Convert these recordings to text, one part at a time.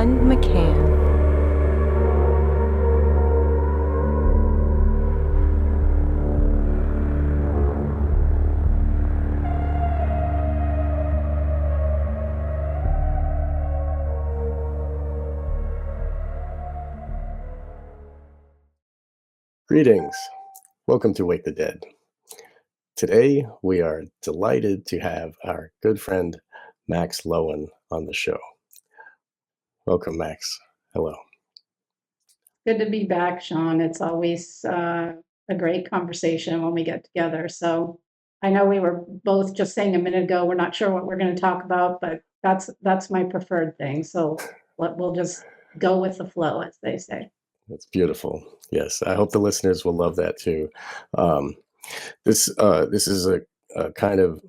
and McCann. Greetings. Welcome to Wake the Dead. Today, we are delighted to have our good friend, Max Lowen, on the show. Welcome, Max. Hello. Good to be back, Sean. It's always a great conversation when we get together. So I know we were both just saying a minute ago, we're not sure what we're going to talk about, but that's my preferred thing. So we'll just go with the flow, as they say. That's beautiful. Yes, I hope the listeners will love that too. This is a kind of,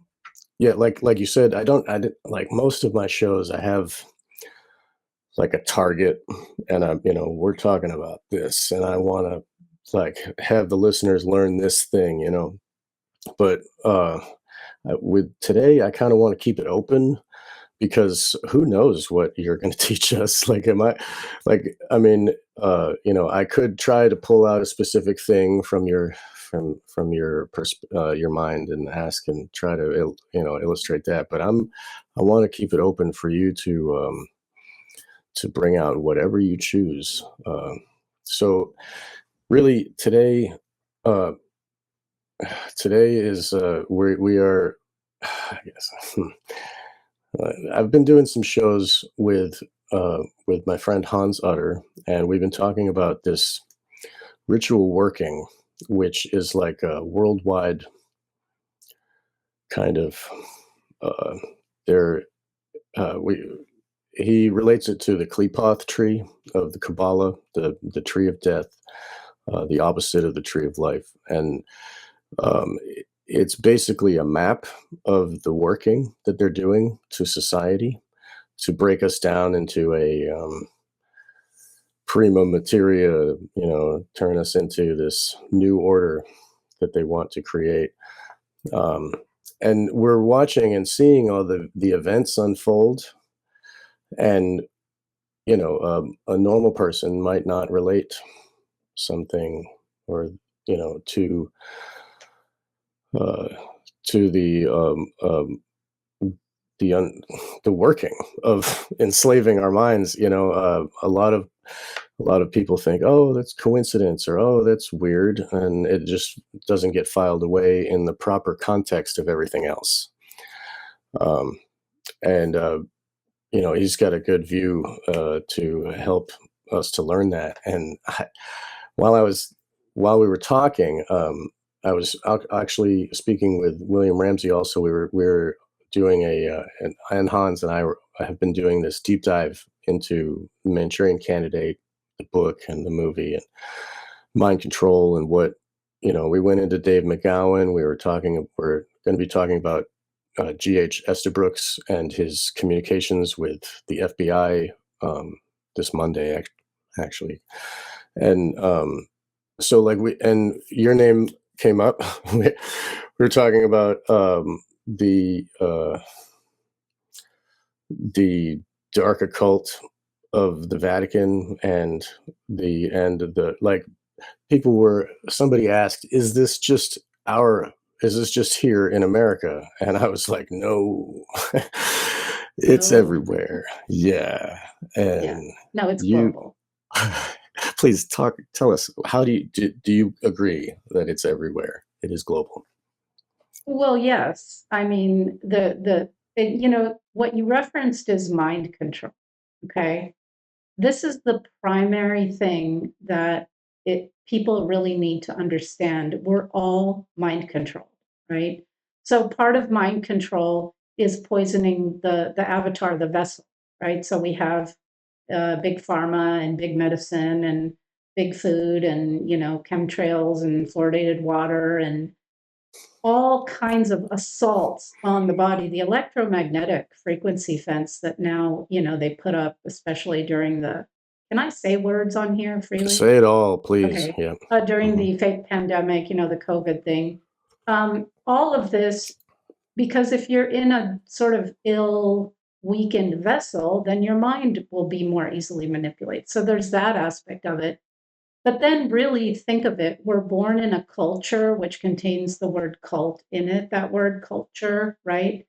yeah, like you said, I didn't like most of my shows. I have like a target, and we're talking about this, and I want to like have the listeners learn this thing, But with today, I kind of want to keep it open because who knows what you're going to teach us? Like, I mean, I could try to pull out a specific thing from your mind and ask and try to illustrate that. But I want to keep it open for you to bring out whatever you choose. So really today is we are, I guess. I've been doing some shows with my friend Hans Utter, and we've been talking about this ritual working, which is like a worldwide kind of there. He relates it to the Qlipoth tree of the Kabbalah, the tree of death, the opposite of the tree of life, and it's basically a map of the working that they're doing to society to break us down into a prima materia, turn us into this new order that they want to create. And we're watching and seeing all the events unfold. And, a normal person might not relate something or, to the working of enslaving our minds. A lot of people think, oh, that's coincidence, or oh, that's weird, and it just doesn't get filed away in the proper context of everything else. And he's got a good view to help us to learn that. And while we were talking, I was actually speaking with William Ramsey. Also, we were doing and Hans and I have been doing this deep dive into Manchurian Candidate, the book and the movie, and mind control, and what we went into Dave McGowan. We're going to be talking about G.H. Estabrooks and his communications with the FBI this Monday, actually, and so and your name came up. We were talking about the dark occult of the Vatican and the end of the somebody asked, is this just here in America? And I was like, no, it's everywhere. Yeah. And no, it's global. Please tell us, how do you agree that it's everywhere? It is global. Well, yes. I mean, what you referenced is mind control. Okay. This is the primary thing that people really need to understand. We're all mind controlled, right? So part of mind control is poisoning the avatar, the vessel, right? So we have big pharma and big medicine and big food and chemtrails and fluoridated water and all kinds of assaults on the body. The electromagnetic frequency fence that now they put up, especially during the, can I say words on here freely? Say it all, please. Okay. Yeah. During the fake pandemic, the COVID thing, all of this, because if you're in a sort of ill weakened vessel, then your mind will be more easily manipulated. So there's that aspect of it. But then really think of it, we're born in a culture which contains the word cult in it, that word culture, right?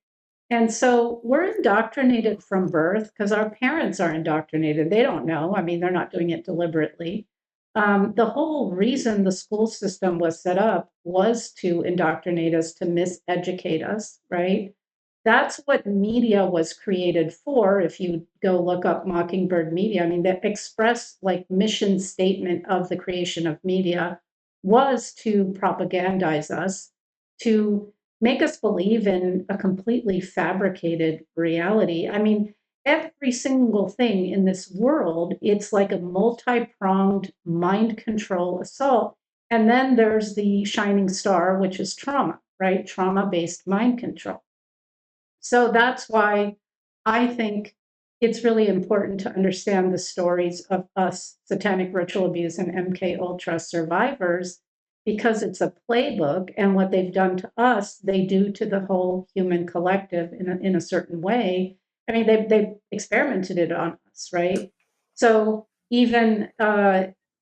And so we're indoctrinated from birth because our parents are indoctrinated. They don't know. I mean, they're not doing it deliberately. The whole reason the school system was set up was to indoctrinate us, to miseducate us, right? That's what media was created for. If you go look up Mockingbird Media, I mean, the express like mission statement of the creation of media was to propagandize us, to make us believe in a completely fabricated reality. I mean, every single thing in this world, it's like a multi-pronged mind control assault. And then there's the shining star, which is trauma, right? Trauma-based mind control. So that's why I think it's really important to understand the stories of us satanic ritual abuse and MK Ultra survivors, because it's a playbook, and what they've done to us, they do to the whole human collective in a certain way. I mean, they've experimented it on us, right? So even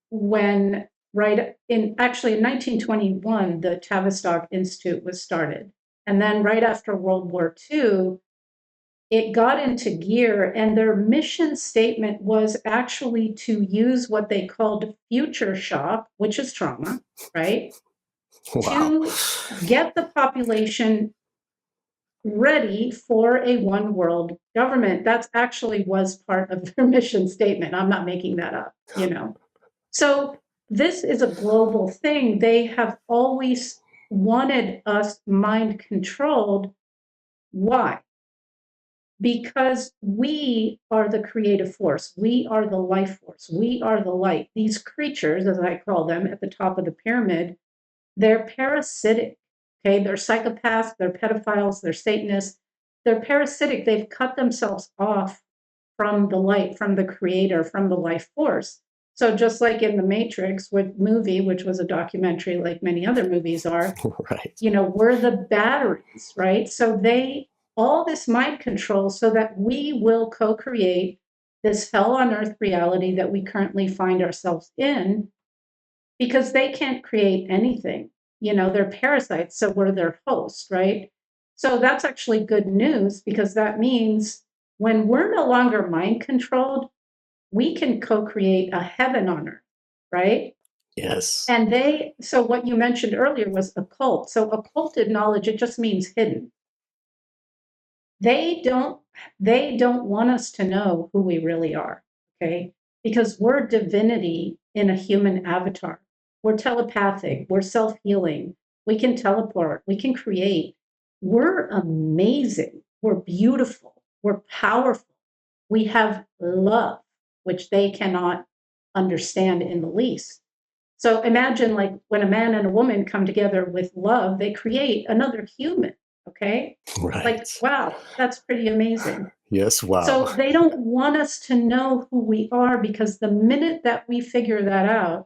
when right in actually in 1921, the Tavistock Institute was started. And then right after World War II, it got into gear, and their mission statement was actually to use what they called future shock, which is trauma, right? Wow. To get the population ready for a one world government. That's actually was part of their mission statement. I'm not making that up, you know. So this is a global thing. They have always wanted us mind controlled. Why? Because we are the creative force. We are the life force. We are the light. These creatures, as I call them at the top of the pyramid, they're parasitic. Okay, they're psychopaths, they're pedophiles, they're Satanists. They're parasitic. They've cut themselves off from the light, from the creator, from the life force. So just like in the Matrix with movie, which was a documentary like many other movies are, Right. you know, we're the batteries, right? So they, all this mind control so that we will co-create this hell on earth reality that we currently find ourselves in, because they can't create anything. You know, they're parasites, so we're their host, right? So that's actually good news, because that means when we're no longer mind controlled, we can co-create a heaven on earth, right? Yes. And they, so what you mentioned earlier was occult. So occulted knowledge, it just means hidden. They don't, they don't want us to know who we really are, okay? Because we're divinity in a human avatar. We're telepathic, we're self-healing, we can teleport, we can create. We're amazing, we're beautiful, we're powerful. We have love, which they cannot understand in the least. So imagine like when a man and a woman come together with love, they create another human, okay? Like, Right. wow, that's pretty amazing. Yes. Wow. So they don't want us to know who we are, because the minute that we figure that out,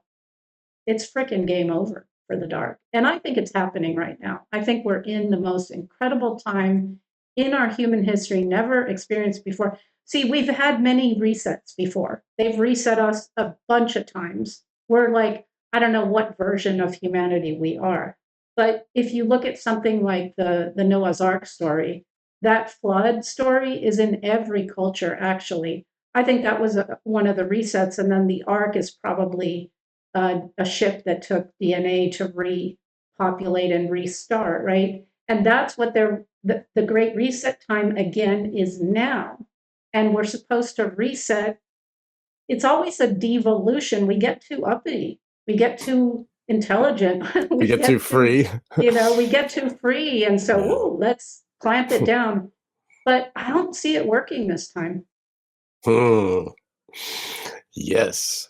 it's freaking game over for the dark. And I think it's happening right now. I think we're in the most incredible time in our human history, never experienced before. See, we've had many resets before. They've reset us a bunch of times. We're like, I don't know what version of humanity we are. But if you look at something like the Noah's Ark story, that flood story is in every culture, actually. I think that was one of the resets. And then the Ark is probably a ship that took DNA to repopulate and restart, right? And that's what the great reset time again is now. And we're supposed to reset. It's always a devolution. We get too uppity. We get too intelligent. We get too free. You know, we get too free. And so, Yeah. ooh, let's clamp it down. But I don't see it working this time. Hmm. Yes.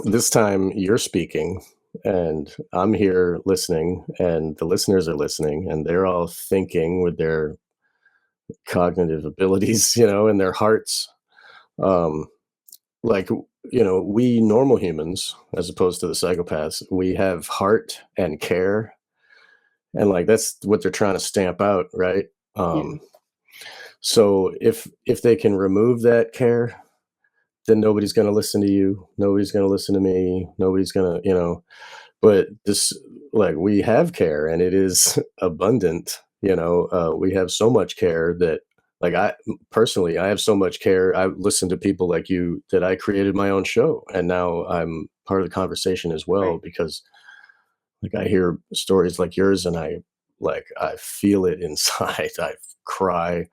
This time you're speaking and I'm here listening and the listeners are listening and they're all thinking with their cognitive abilities, in their hearts. Um, like, we normal humans, as opposed to the psychopaths, we have heart and care. And like, that's what they're trying to stamp out, right? Yeah. So if they can remove that care, then nobody's going to listen to you. Nobody's going to listen to me. Nobody's going to, but this, like, we have care and it is abundant. We have so much care that, like, I personally, I have so much care. I listen to people like you that I created my own show, and now I'm part of the conversation as well, Right. because, like, I hear stories like yours and I feel it inside. I cry.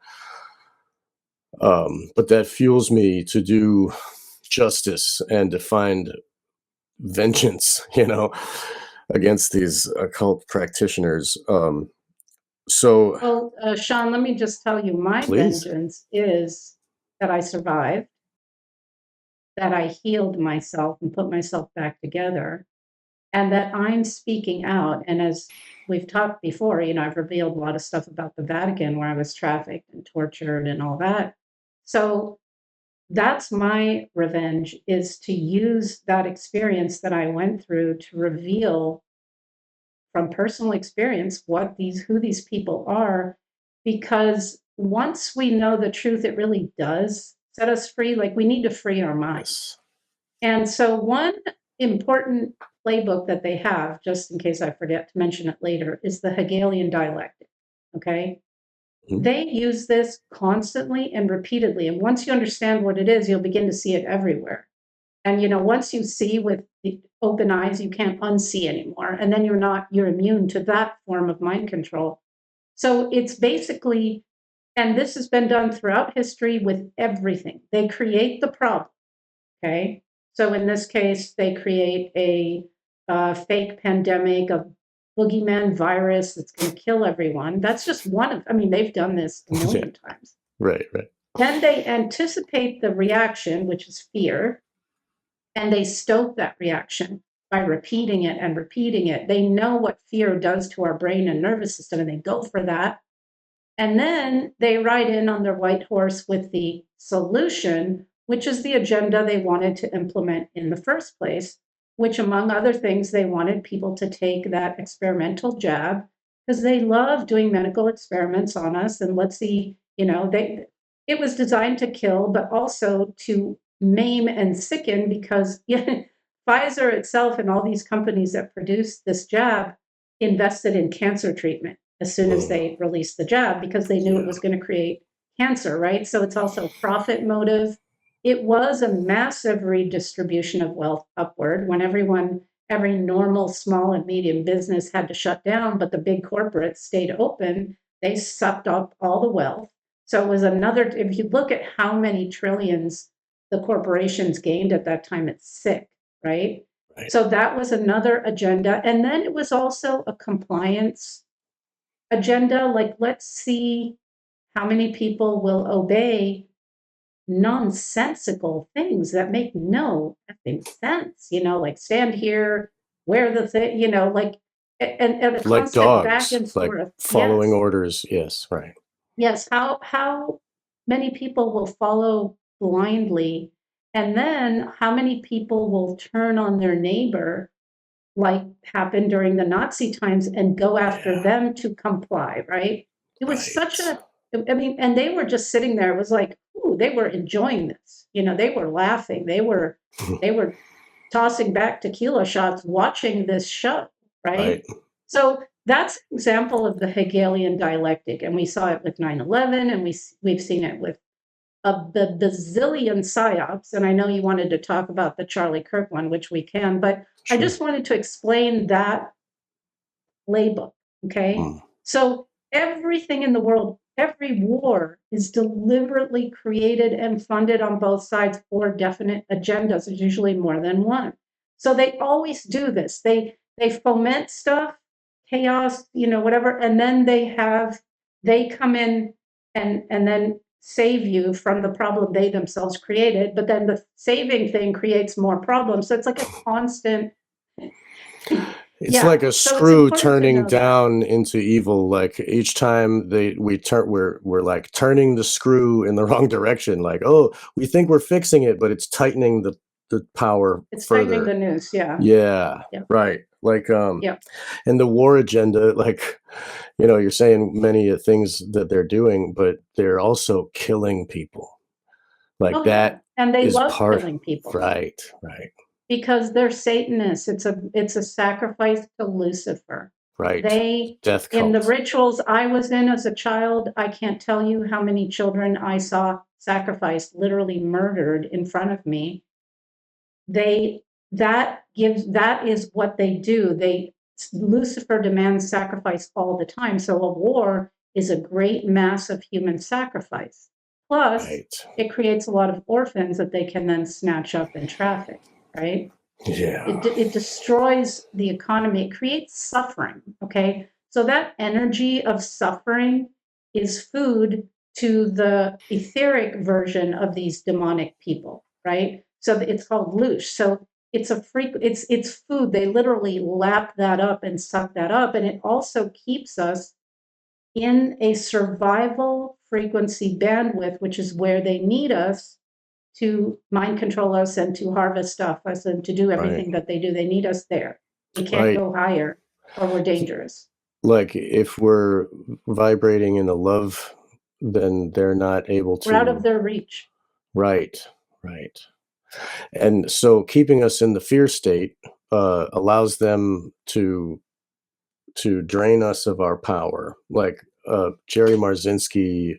But that fuels me to do justice and to find vengeance, against these occult practitioners. So Well, Sean, let me just tell you, my please. vengeance is that I survived, that I healed myself and put myself back together, and that I'm speaking out. And as we've talked before, I've revealed a lot of stuff about the Vatican where I was trafficked and tortured and all that. So that's my revenge, is to use that experience that I went through to reveal from personal experience who these people are. Because once we know the truth, it really does set us free. Like, we need to free our mind. Yes. And so one important playbook that they have, just in case I forget to mention it later, is the Hegelian dialectic. Okay. Mhm. They use this constantly and repeatedly. And once you understand what it is, you'll begin to see it everywhere. And once you see with the open eyes, you can't unsee anymore. And then you're immune to that form of mind control. So it's basically, and this has been done throughout history with everything. They create the problem. Okay. So in this case, they create a fake pandemic, a boogeyman virus that's going to kill everyone. That's just they've done this a Yeah. million times. Right. Then they anticipate the reaction, which is fear, and they stoke that reaction by repeating it and repeating it. They know what fear does to our brain and nervous system, and they go for that. And then they ride in on their white horse with the solution, which is the agenda they wanted to implement in the first place, which, among other things, they wanted people to take that experimental jab because they love doing medical experiments on us. And let's see, it was designed to kill, but also to maim and sicken, because Pfizer itself and all these companies that produce this jab invested in cancer treatment as soon as they released the jab, because they knew it was going to create cancer, right? So it's also a profit motive. It was a massive redistribution of wealth upward when every normal small and medium business had to shut down, but the big corporates stayed open. They sucked up all the wealth. So it was if you look at how many trillions the corporations gained at that time, it's sick, right? Right. So that was another agenda. And then it was also a compliance agenda. Like, let's see how many people will obey nonsensical things that make no effing sense, like stand here, wear the thing, and a Like constant back dogs, and like forth. following Yes. orders. Yes. Right. Yes. How many people will follow blindly? And then how many people will turn on their neighbor, like happened during the Nazi times, and go after Yeah. them to comply, right? It was such Right. and they were just sitting there. It was like, ooh, they were enjoying this. They were laughing. They were tossing back tequila shots watching this show, right? Right. So that's an example of the Hegelian dialectic. And we saw it with 9/11, and we've seen it with the bazillion psyops. And I know you wanted to talk about the Charlie Kirk one, which we can, but I Sure. just wanted to explain that playbook. Okay. Mm. So everything in the world, every war is deliberately created and funded on both sides for definite agendas. There's usually more than one. So they always do this. They foment stuff, chaos, whatever, and then they come in and then save you from the problem they themselves created. But then the saving thing creates more problems. So it's like a constant. It's Yeah. like a So it's screw important to turning know that. down into evil. Like each time we're like turning the screw in the wrong direction. Like, oh, we think we're fixing it, but it's tightening the power It's tightening the further. noose. Yeah. Yeah, Yeah. right. Like Yeah. and the war agenda, like, you know, you're saying many things that they're doing, but they're also killing people. Like Oh yeah. that And they is love part. killing people Right, right, because they're Satanists. It's a sacrifice to Lucifer. right. They, Death in the cult. rituals I was in as a child, I can't tell you how many children I saw sacrificed, literally murdered in front of me. That is what they do. Lucifer demands sacrifice all the time. So a war is a great mass of human sacrifice. Plus, Right. it creates a lot of orphans that they can then snatch up and traffic, right? Yeah. It destroys the economy. It creates suffering. Okay. So that energy of suffering is food to the etheric version of these demonic people, right? So it's called loosh. So it's food. They literally lap that up and suck that up. And it also keeps us in a survival frequency bandwidth, which is where they need us to mind control us and to harvest stuff us and to do Right. everything that they do. They need us there. We can't Right. go higher or we're dangerous. Like if we're vibrating in a love, then they're not able We're out to. of their reach. Right, right. And so keeping us in the fear state allows them to drain us of our power. Like Jerry Marzinski,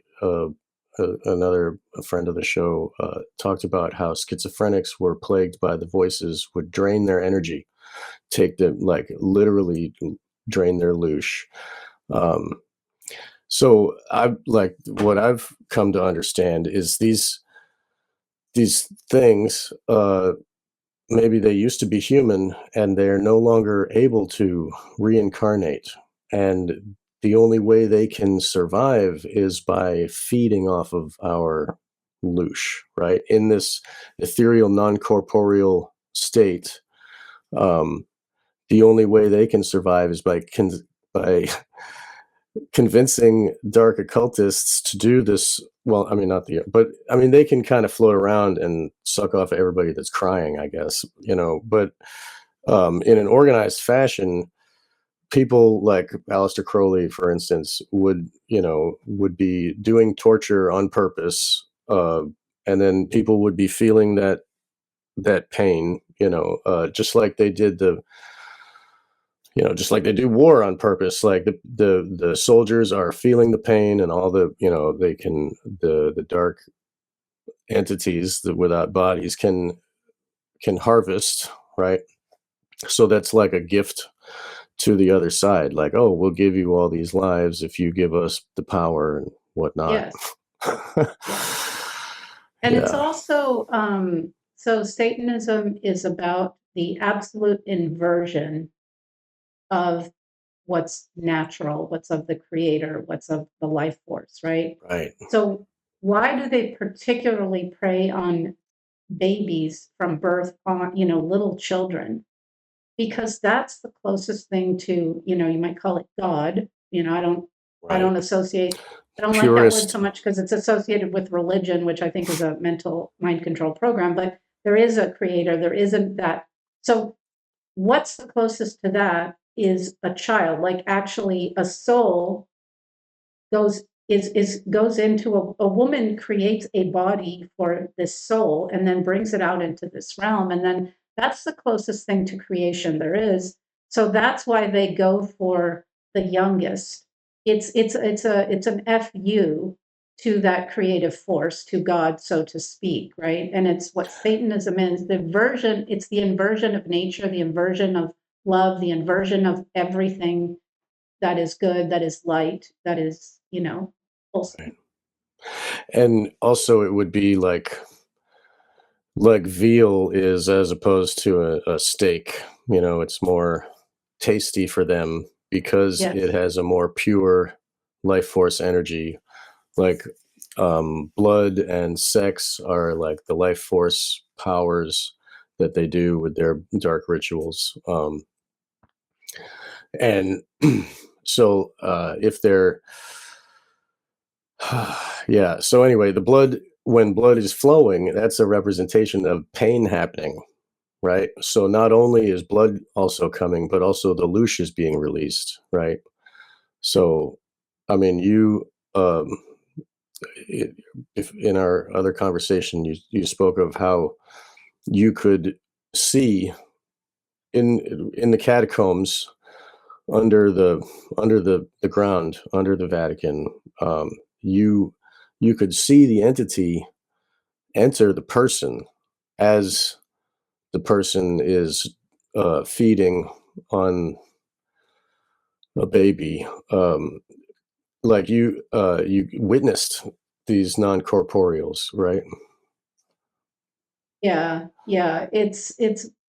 another friend of the show, talked about how schizophrenics were plagued by the voices would drain their energy, take them, like literally drain their loosh. Um, so I like what I've come to understand is these things. Maybe they used to be human and they're no longer able to reincarnate. And the only way they can survive is by feeding off of our loosh, right? In this ethereal, non corporeal state, um, the only way they can survive is by convincing dark occultists to do this. Well, I mean, not the, but I mean, they can kind of float around and suck off everybody that's crying, I guess, you know, but in an organized fashion, people like Aleister Crowley, for instance, would be doing torture on purpose. And then people would be feeling that pain, just like they did just like they do war on purpose. Like the soldiers are feeling the pain and all the, they can, the dark entities that without bodies can harvest, right? So that's like a gift to the other side. Like, oh, we'll give you all these lives if you give us the power and whatnot. Yes. And it's Yeah, also, so Satanism is about the absolute inversion of what's natural, what's of the creator, what's of the life force, right? right, So why do they particularly prey on babies from birth on, little children? Because that's the closest thing to, you might call it God. I right. don't associate, I don't like that word Purist, so much because it's associated with religion, which I think is a mental mind control program, but there is a creator, there isn't that. So what's the closest to that is a child, like actually a soul goes into a woman creates a body for this soul and then brings it out into this realm, and then that's the closest thing to creation there is. So that's why they go for the youngest. It's an fu to that creative force, to God, so to speak, right? And it's what Satanism is, it's the inversion of nature, the inversion of love, the inversion of everything that is good, that is light, that is, right. wholesome. And also it would be like veal is as opposed to a steak. It's more tasty for them because it Yes. has a more pure life force energy. Like blood and sex are like the life force powers that they do with their dark rituals. And so if they're yeah, so anyway, the blood when blood is flowing, that's a representation of pain happening, right? So not only is blood also coming, but also the loosh is being released, right? So, I mean, um, it, if in our other conversation, you spoke of how you could see in the catacombs under the ground under the Vatican, um, you you could see the entity enter the person as the person is feeding on a baby. Like you witnessed these non-corporeals, right? Yeah, yeah. It's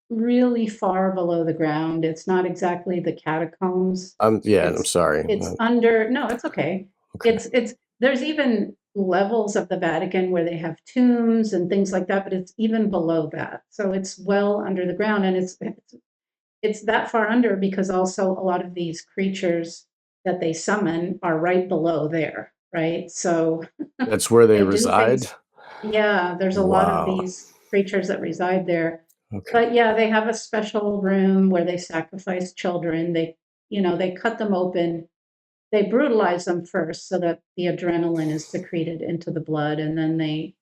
really far below the ground. It's not exactly the catacombs. I'm It's sorry. it's under, no, it's okay. Okay. It's there's even levels of the Vatican where they have tombs and things like that, but it's even below that. So it's well under the ground, and it's that far under because also a lot of these creatures that they summon are right below there, right? So That's where they they do reside. things. Yeah, there's a lot of Wow. these creatures that reside there. Okay. But yeah, they have a special room where they sacrifice children. They cut them open. They brutalize them first so that the adrenaline is secreted into the blood, and then they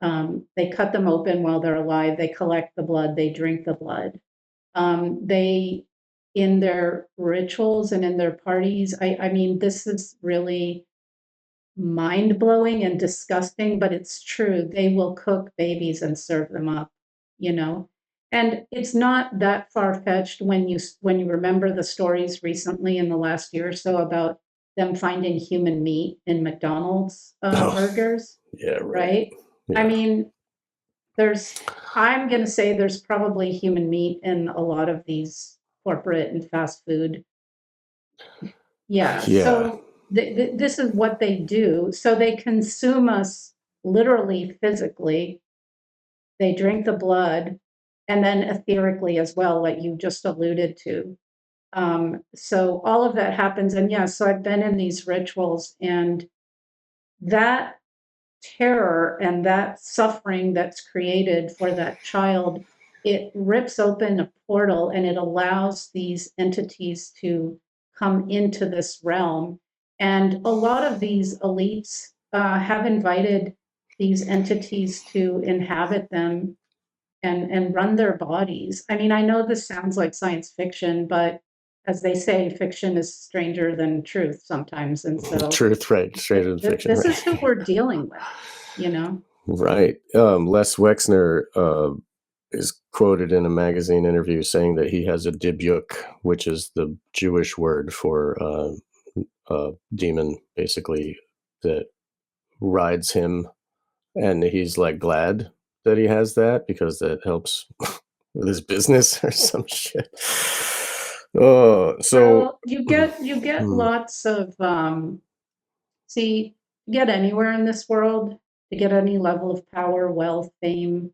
cut them open while they're alive. They collect the blood. They drink the blood. They in their rituals and in their parties. I mean, this is really mind blowing and disgusting, but it's true. They will cook babies and serve them up, you know. And it's not that far fetched when you remember the stories recently in the last year or so about them finding human meat in McDonald's Oh, burgers, yeah, right. right? I Yeah. mean, there's I'm going to say there's probably human meat in a lot of these corporate and fast food. Yeah, Yeah. so this is what they do. So they consume us literally, physically. They drink the blood, and then etherically as well, like you just alluded to. So all of that happens. And yeah, so I've been in these rituals, and that terror and that suffering that's created for that child, it rips open a portal and it allows these entities to come into this realm. And a lot of these elites have invited these entities to inhabit them and run their bodies. I mean, I know this sounds like science fiction, but as they say, fiction is stranger than truth sometimes. And so Truth, right? Straight in fiction, this is who right? we're dealing with, you know? Right. Les Wexner is quoted in a magazine interview saying that he has a dibyuk, which is the Jewish word for demon, basically, that rides him, and he's like glad that he has that because that helps with his business or some shit. Oh, so Well, you get hmm, lots of see, you get anywhere in this world, to get any level of power, wealth, fame,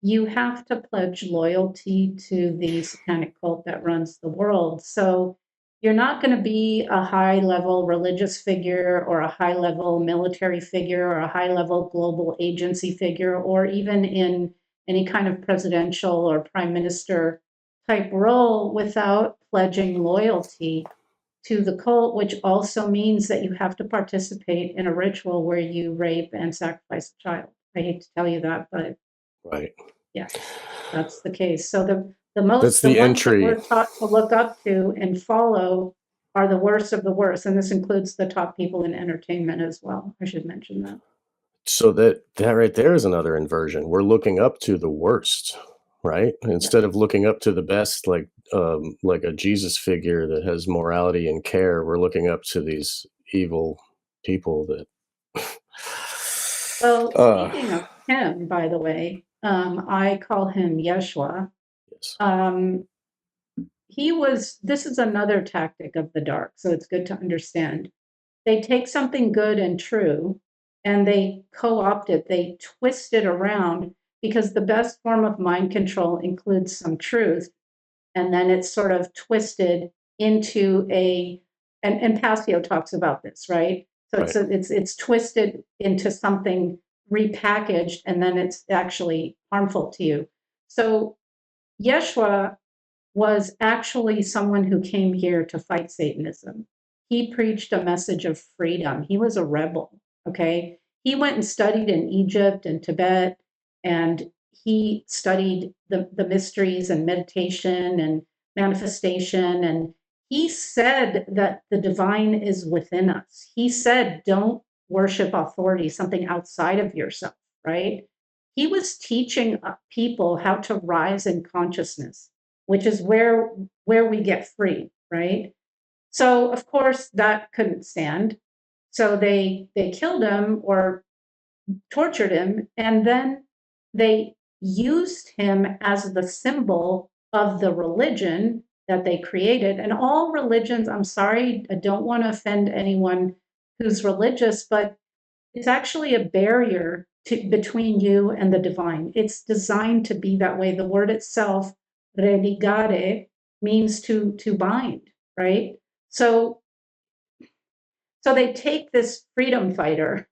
you have to pledge loyalty to the satanic cult that runs the world. So you're not going to be a high level religious figure or a high level military figure or a high level global agency figure or even in any kind of presidential or prime minister type role without pledging loyalty to the cult, which also means that you have to participate in a ritual where you rape and sacrifice a child. I hate to tell you that, but right. yes, that's the case. So That's the the ones that entry. we're taught to look up to and follow are the worst of the worst, and this includes the top people in entertainment as well. I should mention that. So that right there is another inversion. We're looking up to the worst, right? Yeah. Instead of looking up to the best, like a Jesus figure that has morality and care, we're looking up to these evil people that. Well, uh, speaking of him, by the way, I call him Yeshua. yes, Um, this is another tactic of the dark, so it's good to undernd. They take something good and true and they co-opt it, they twist it around because the best form of mind control includes some truth, and then it's sort of twisted into and Passio talks about this, right? So right. it's twisted into something repackaged, and then it's actually harmful to you. So Yeshua was actually someone who came here to fight Satanism. He preached a message of freedom. He was a rebel, okay? He went and studied in Egypt and Tibet, and he studied the mysteries and meditation and manifestation. And he said that the divine is within us. He said, don't worship authority, something outside of yourself, right? He was teaching people how to rise in consciousness, which is where we get free, right? So of course that couldn't stand. So they killed him or tortured him, and then they used him as the symbol of the religion that they created. And all religions, I'm sorry, I don't want to offend anyone who's religious, but it's actually a barrier between you and the divine. It's designed to be that way. The word itself, religare, means to bind, right? So they take this freedom fighter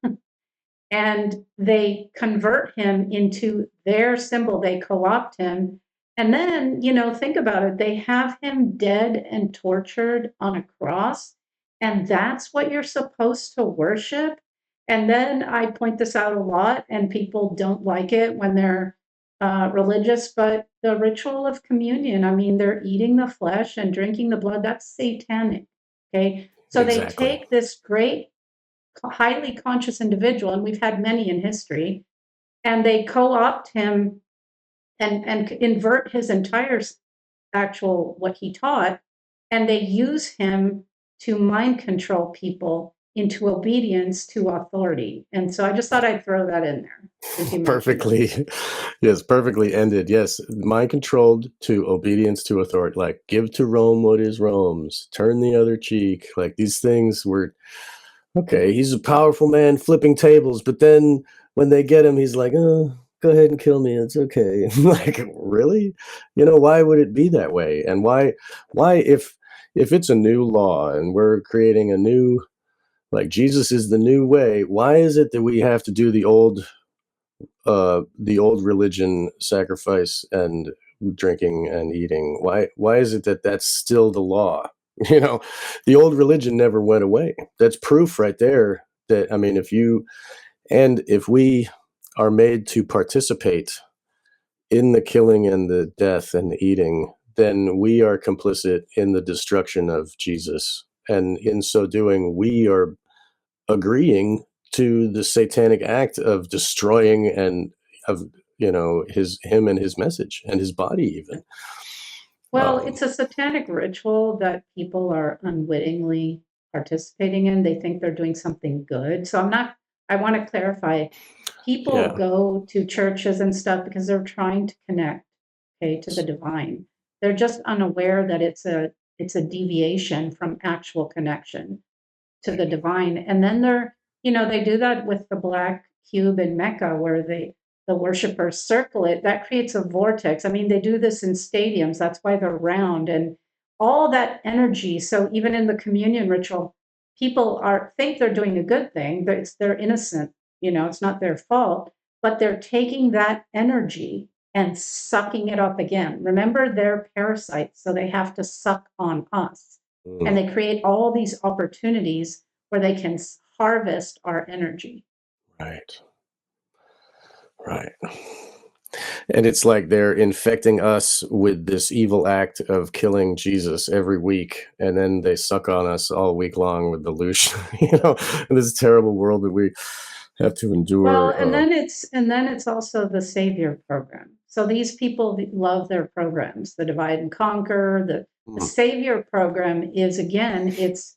and they convert him into their symbol. They co-opt him. And then, think about it. They have him dead and tortured on a cross. And that's what you're supposed to worship. And then I point this out a lot, and people don't like it when they're religious, but the ritual of communion, I mean, they're eating the flesh and drinking the blood. That's satanic. Okay. So they Exactly. take this great highly conscious individual, and we've had many in history, and they co-opt him and invert his entire actual what he taught, and they use him to mind control people into obedience to authority. And so I just thought I'd throw that in there since you mentioned it. Perfectly, yes, perfectly ended. Yes, mind controlled to obedience to authority. Like, give to Rome what is Rome's, turn the other cheek. Like, these things were okay. He's a powerful man flipping tables, but then when they get him, he's like, "Oh, go ahead and kill me. It's okay." Like, really? Why would it be that way? And why if it's a new law and we're creating a new, like, Jesus is the new way, why is it that we have to do the old religion, sacrifice and drinking and eating? Why is it that that's still the law? The old religion never went away. That's proof right there that, I mean, if we are made to participate in the killing and the death and the eating, then we are complicit in the destruction of Jesus. And in so doing, we are agreeing to the satanic act of destroying and of him and his message and his body even. Well, it's a satanic ritual that people are unwittingly participating in. They think they're doing something good. So I want to clarify. People Yeah. go to churches and stuff because they're trying to connect, okay, to the divine. They're just unaware that it's a deviation from actual connection to the divine. And then they do that with the black cube in Mecca where the worshipers circle it. That creates a vortex. I mean, they do this in stadiums. That's why they're round and all that energy. So even in the communion ritual, people think they're doing a good thing. They're innocent. It's not their fault, but they're taking that energy and sucking it up again. Remember, they're parasites, so they have to suck on us. And they create all these opportunities where they can harvest our energy. Right. Right. And it's like they're infecting us with this evil act of killing Jesus every week, and then they suck on us all week long with the loosh, in this terrible world that we have to endure. Well, and then it's also the Savior program. So these people love their programs, the Divide and Conquer. The Savior program is, again, it's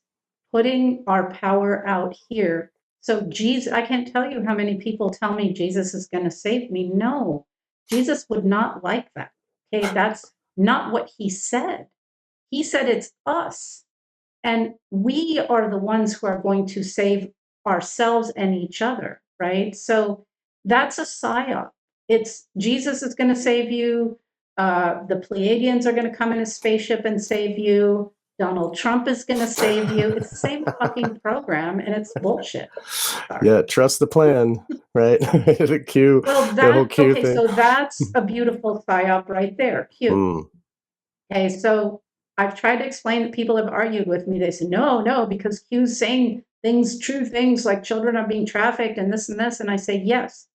putting our power out here. So Jesus, I can't tell you how many people tell me Jesus is going to save me. No, Jesus would not like that. Okay, that's not what he said. He said it's us. And we are the ones who are going to save ourselves and each other, right? So that's a psyop. It's Jesus is going to save you. The Pleiadians are going to come in a spaceship and save you. Donald Trump is going to save you. It's the same fucking program, and it's bullshit. Sorry. Yeah, trust the plan, right? The Q, Well, the whole Q okay, thing. so that's a beautiful psyop right there. Q. Mm. Okay, so I've tried to explain that people have argued with me. They say, no, because Q's saying things, true things like children are being trafficked and this and this. And I say, yes,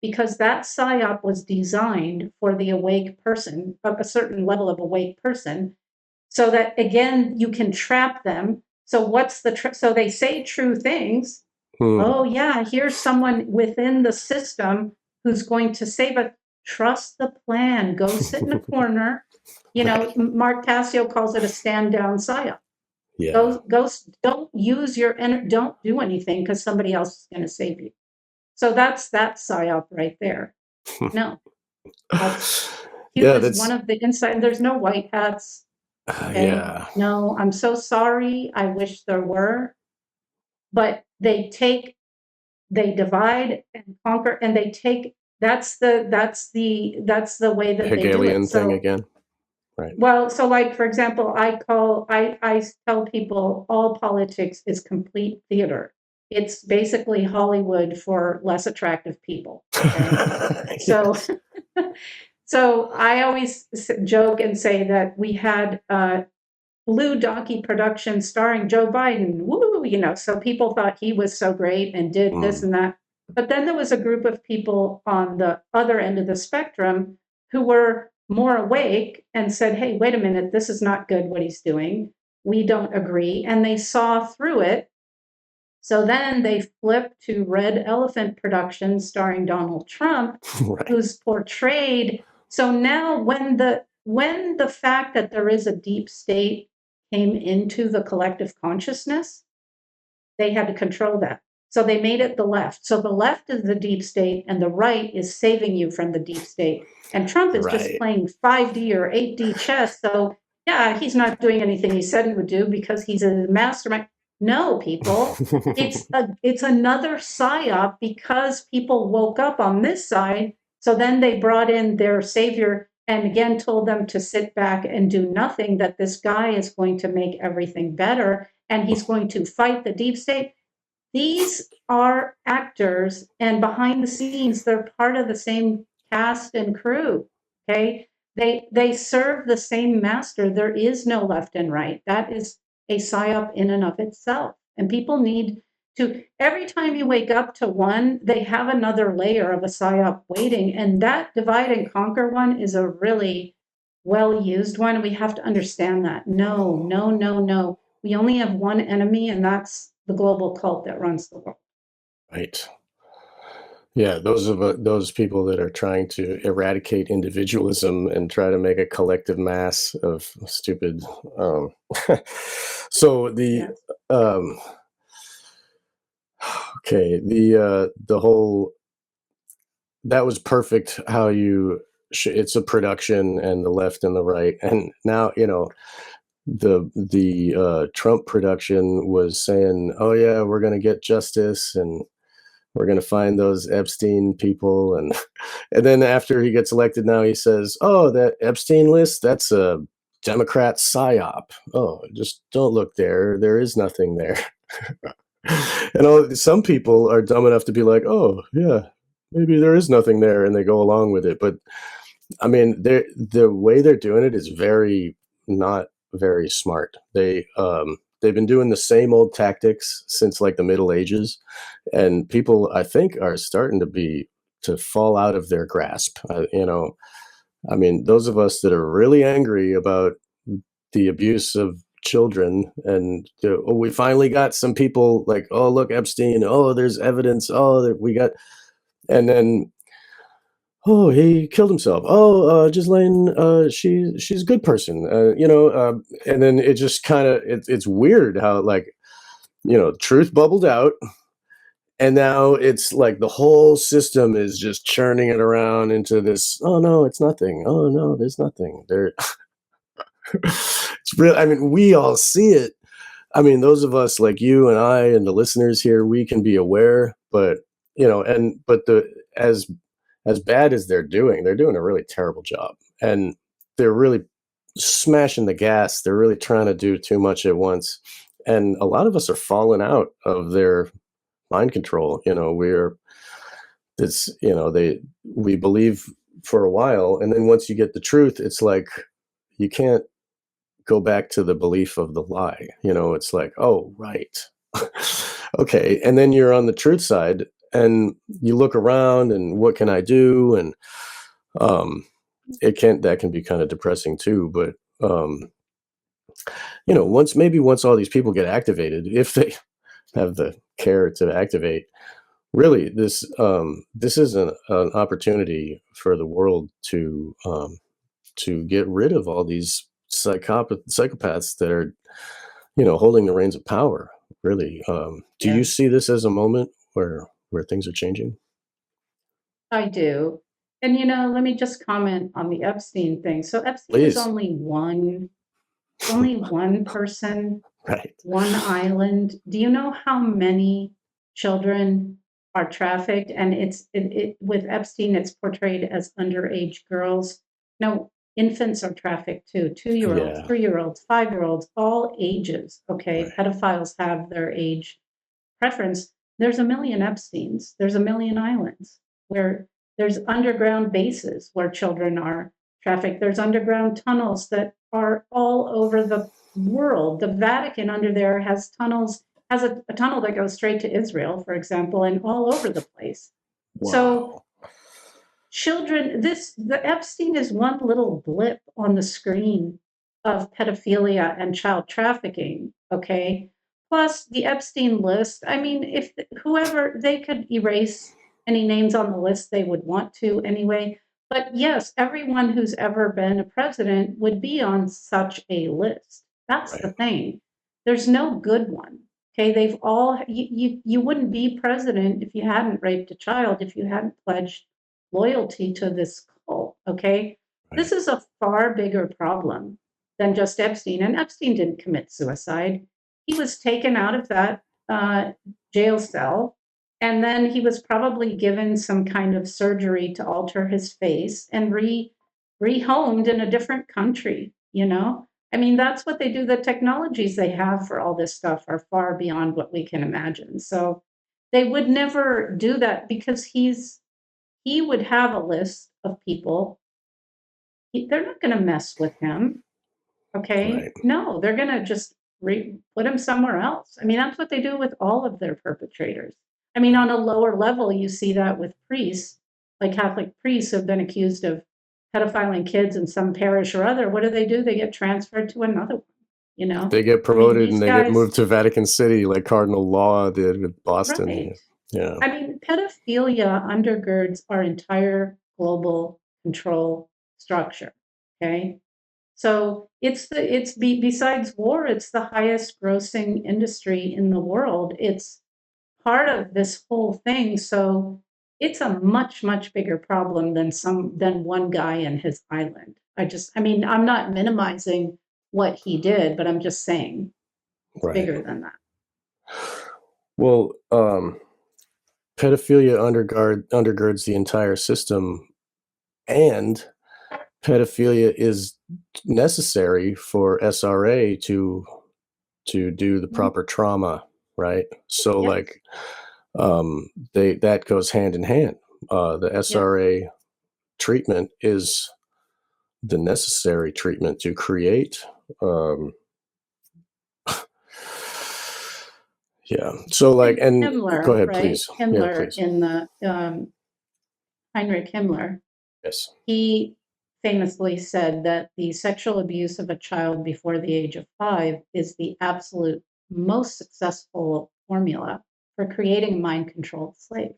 because that psyop was designed for the awake person, a certain level of awake person, so that, again, you can trap them. So what's so they say true things. Oh, yeah, here's someone within the system who's going to save us. Trust the plan. Go sit in a corner. You know, Right. Mark Passio calls it a stand down psyop. Yeah. Don't use your energy. Don't do anything because somebody else is going to save you. So that's that psyop right there. No, Q Yeah, is one that's of the inside. There's no white hats. Okay. yeah. No, I'm so sorry. I wish there were, but they divide and conquer, and they take. That's the way that they do it. Hegelian thing So, again. Right. well, so like for example, I tell people all politics is complete theater. It's basically Hollywood for less attractive people. Okay, so Yes. so I always joke and say that we had Blue Donkey production starring Joe Biden. Woo, you know, so people thought he was so great and did this Mm. and that. But then there was a group of people on the other end of the spectrum who were more awake and said, hey, wait a minute, this is not good what he's doing. We don't agree. And they saw through it. So then they flipped to Red Elephant Productions starring Donald Trump, Right. who's portrayed. So now when the fact that there is a deep state came into the collective consciousness, they had to control that. So they made it the left. So the left is the deep state and the right is saving you from the deep state. And Trump is just Right. playing 5D or 8D chess. So yeah, he's not doing anything he said he would do because he's a mastermind. No, people, it's another psyop because people woke up on this side. So then they brought in their savior and again told them to sit back and do nothing, that this guy is going to make everything better and he's going to fight the deep state. These are actors, and behind the scenes, they're part of the same cast and crew. Okay, they serve the same master. There is no left and right. That is a psyop in and of itself. And people need to. Every time you wake up to one, they have another layer of a psyop waiting, and that divide and conquer one is a really well used one. We have to understand that. No, no, no, no. We only have one enemy, and that's the global cult that runs the world. Right. Yeah, those people that are trying to eradicate individualism and try to make a collective mass of stupid. So Yes. um, okay, the whole that was perfect. How it's a production and the left and the right, and now the Trump production was saying, oh yeah, we're gonna get justice and we're going to find those Epstein people. And then after he gets elected now, he says, oh, that Epstein list, that's a Democrat psyop. Oh, just don't look there. There is nothing there. And some people are dumb enough to be like, oh, yeah, maybe there is nothing there. And they go along with it. But I mean, the way they're doing it is not very smart. They've been doing the same old tactics since like the Middle Ages, and people I think are starting to fall out of their grasp. I mean, those of us that are really angry about the abuse of children, and we finally got some people like, oh look, Epstein. Oh, there's evidence. Oh, that we got, and then oh, he killed himself. Oh, Ghislaine, she's a good person. And then it just kind of it's weird how like truth bubbled out, and now it's like the whole system is just churning it around into this. Oh no, it's nothing. Oh no, there's nothing there. It's real. I mean, we all see it. I mean, those of us like you and I and the listeners here, we can be aware, but but as bad as they're doing a really terrible job, and they're really smashing the gas. They're really trying to do too much at once. And a lot of us are falling out of their mind control. We believe for a while, and then once you get the truth, it's like you can't go back to the belief of the lie. It's like, oh, right. Okay. And then you're on the truth side and you look around and what can I do? And um that can be kind of depressing too. But once all these people get activated, if they have the care to activate, really this is an opportunity for the world to get rid of all these psychopaths that are holding the reins of power, really. Do you Yeah, see this as a moment where things are changing? I do. And let me just comment on the Epstein thing. So Epstein is Please. only one person, Right. one island. Do you know how many children are trafficked? And with Epstein, it's portrayed as underage girls. No, infants are trafficked too. 2-year-olds, Yeah. 3-year-olds, 5-year-olds, all ages. Okay, Right. pedophiles have their age preference. There's a million Epsteins. There's a million islands where there's underground bases where children are trafficked. There's underground tunnels that are all over the world. The Vatican under there has tunnels, has a tunnel that goes straight to Israel, for example, and all over the place. So Wow. the Epstein is one little blip on the screen of pedophilia and child trafficking. Okay. Plus the Epstein list. I mean, if whoever, they could erase any names on the list they would want to anyway. But yes, everyone who's ever been a president would be on such a list. That's the Right. thing. There's no good one. Okay, they've all you wouldn't be president if you hadn't raped a child, if you hadn't pledged loyalty to this cult. Okay, this Right. is a far bigger problem than just Epstein. And Epstein didn't commit suicide. He was taken out of that jail cell, and then he was probably given some kind of surgery to alter his face and rehomed in a different country. I mean, that's what they do. The technologies they have for all this stuff are far beyond what we can imagine. So they would never do that because he would have a list of people. They're not going to mess with him. Okay. Right. No, they're going to just put him somewhere else. I mean, that's what they do with all of their perpetrators. I mean, on a lower level, you see that with priests, like Catholic priests who have been accused of pedophiling kids in some parish or other. What do? They get transferred to another one, you know? They get I mean, promoted these and they get guys, moved to Vatican City like Cardinal Law did with Boston. right. Yeah. I mean, pedophilia undergirds our entire global control structure. Okay. So besides war, it's the highest grossing industry in the world. It's part of this whole thing. So it's a much, much bigger problem than one guy and his island. I mean, I'm not minimizing what he did, but I'm just saying it's Right. bigger than that. Well, pedophilia undergirds the entire system, and pedophilia is necessary for SRA to do the Mhm. proper trauma, right? So Yes. like they that goes hand in hand. The Yes. SRA treatment is the necessary treatment to create um yeah. So like, and go Himmler, ahead, right? please. Yeah, Himmler please. in the Heinrich Himmler, Yes. he famously said that the sexual abuse of a child before the age of 5 is the absolute most successful formula for creating a mind controlled slave.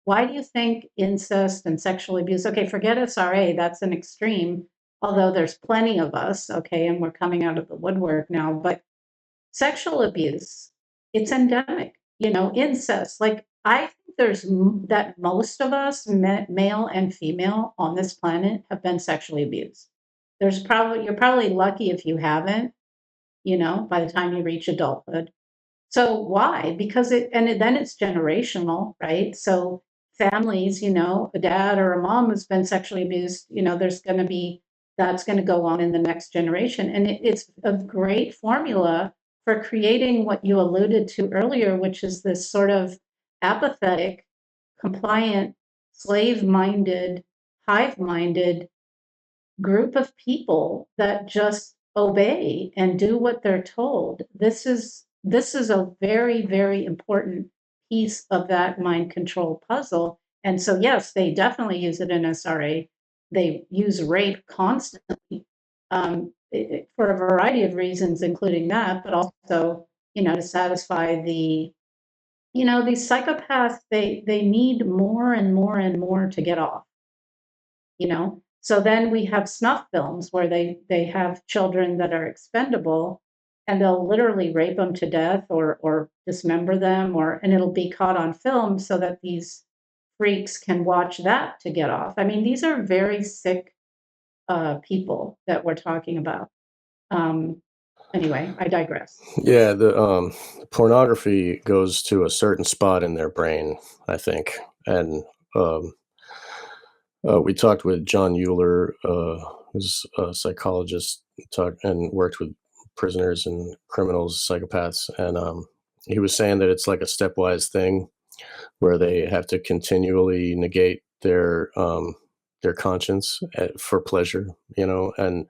Why do you think incest and sexual abuse? Okay, forget SRA, that's an extreme, although there's plenty of us, okay, and we're coming out of the woodwork now, but sexual abuse, it's endemic. Incest. Like I think that most of us, male and female on this planet, have been sexually abused. You're probably lucky if you haven't. By the time you reach adulthood. So why? Because then it's generational, right? So families, a dad or a mom has been sexually abused. There's going to be that's going to go on in the next generation. And it's a great formula for creating what you alluded to earlier, which is this sort of apathetic, compliant, slave-minded, hive-minded group of people that just obey and do what they're told. This is a very, very important piece of that mind control puzzle. And so, yes, they definitely use it in SRA. They use rape constantly, for a variety of reasons, including that, but also, to satisfy these psychopaths. They need more and more and more to get off. So then we have snuff films where they have children that are expendable, and they'll literally rape them to death or dismember them, and it'll be caught on film so that these freaks can watch that to get off. I mean, these are very sick people that we're talking about. Anyway, I digress. Yeah, the pornography goes to a certain spot in their brain, I think, and we talked with John Euler, who's a psychologist, and worked with prisoners and criminals, psychopaths, and he was saying that it's like a stepwise thing where they have to continually negate their conscience for pleasure, and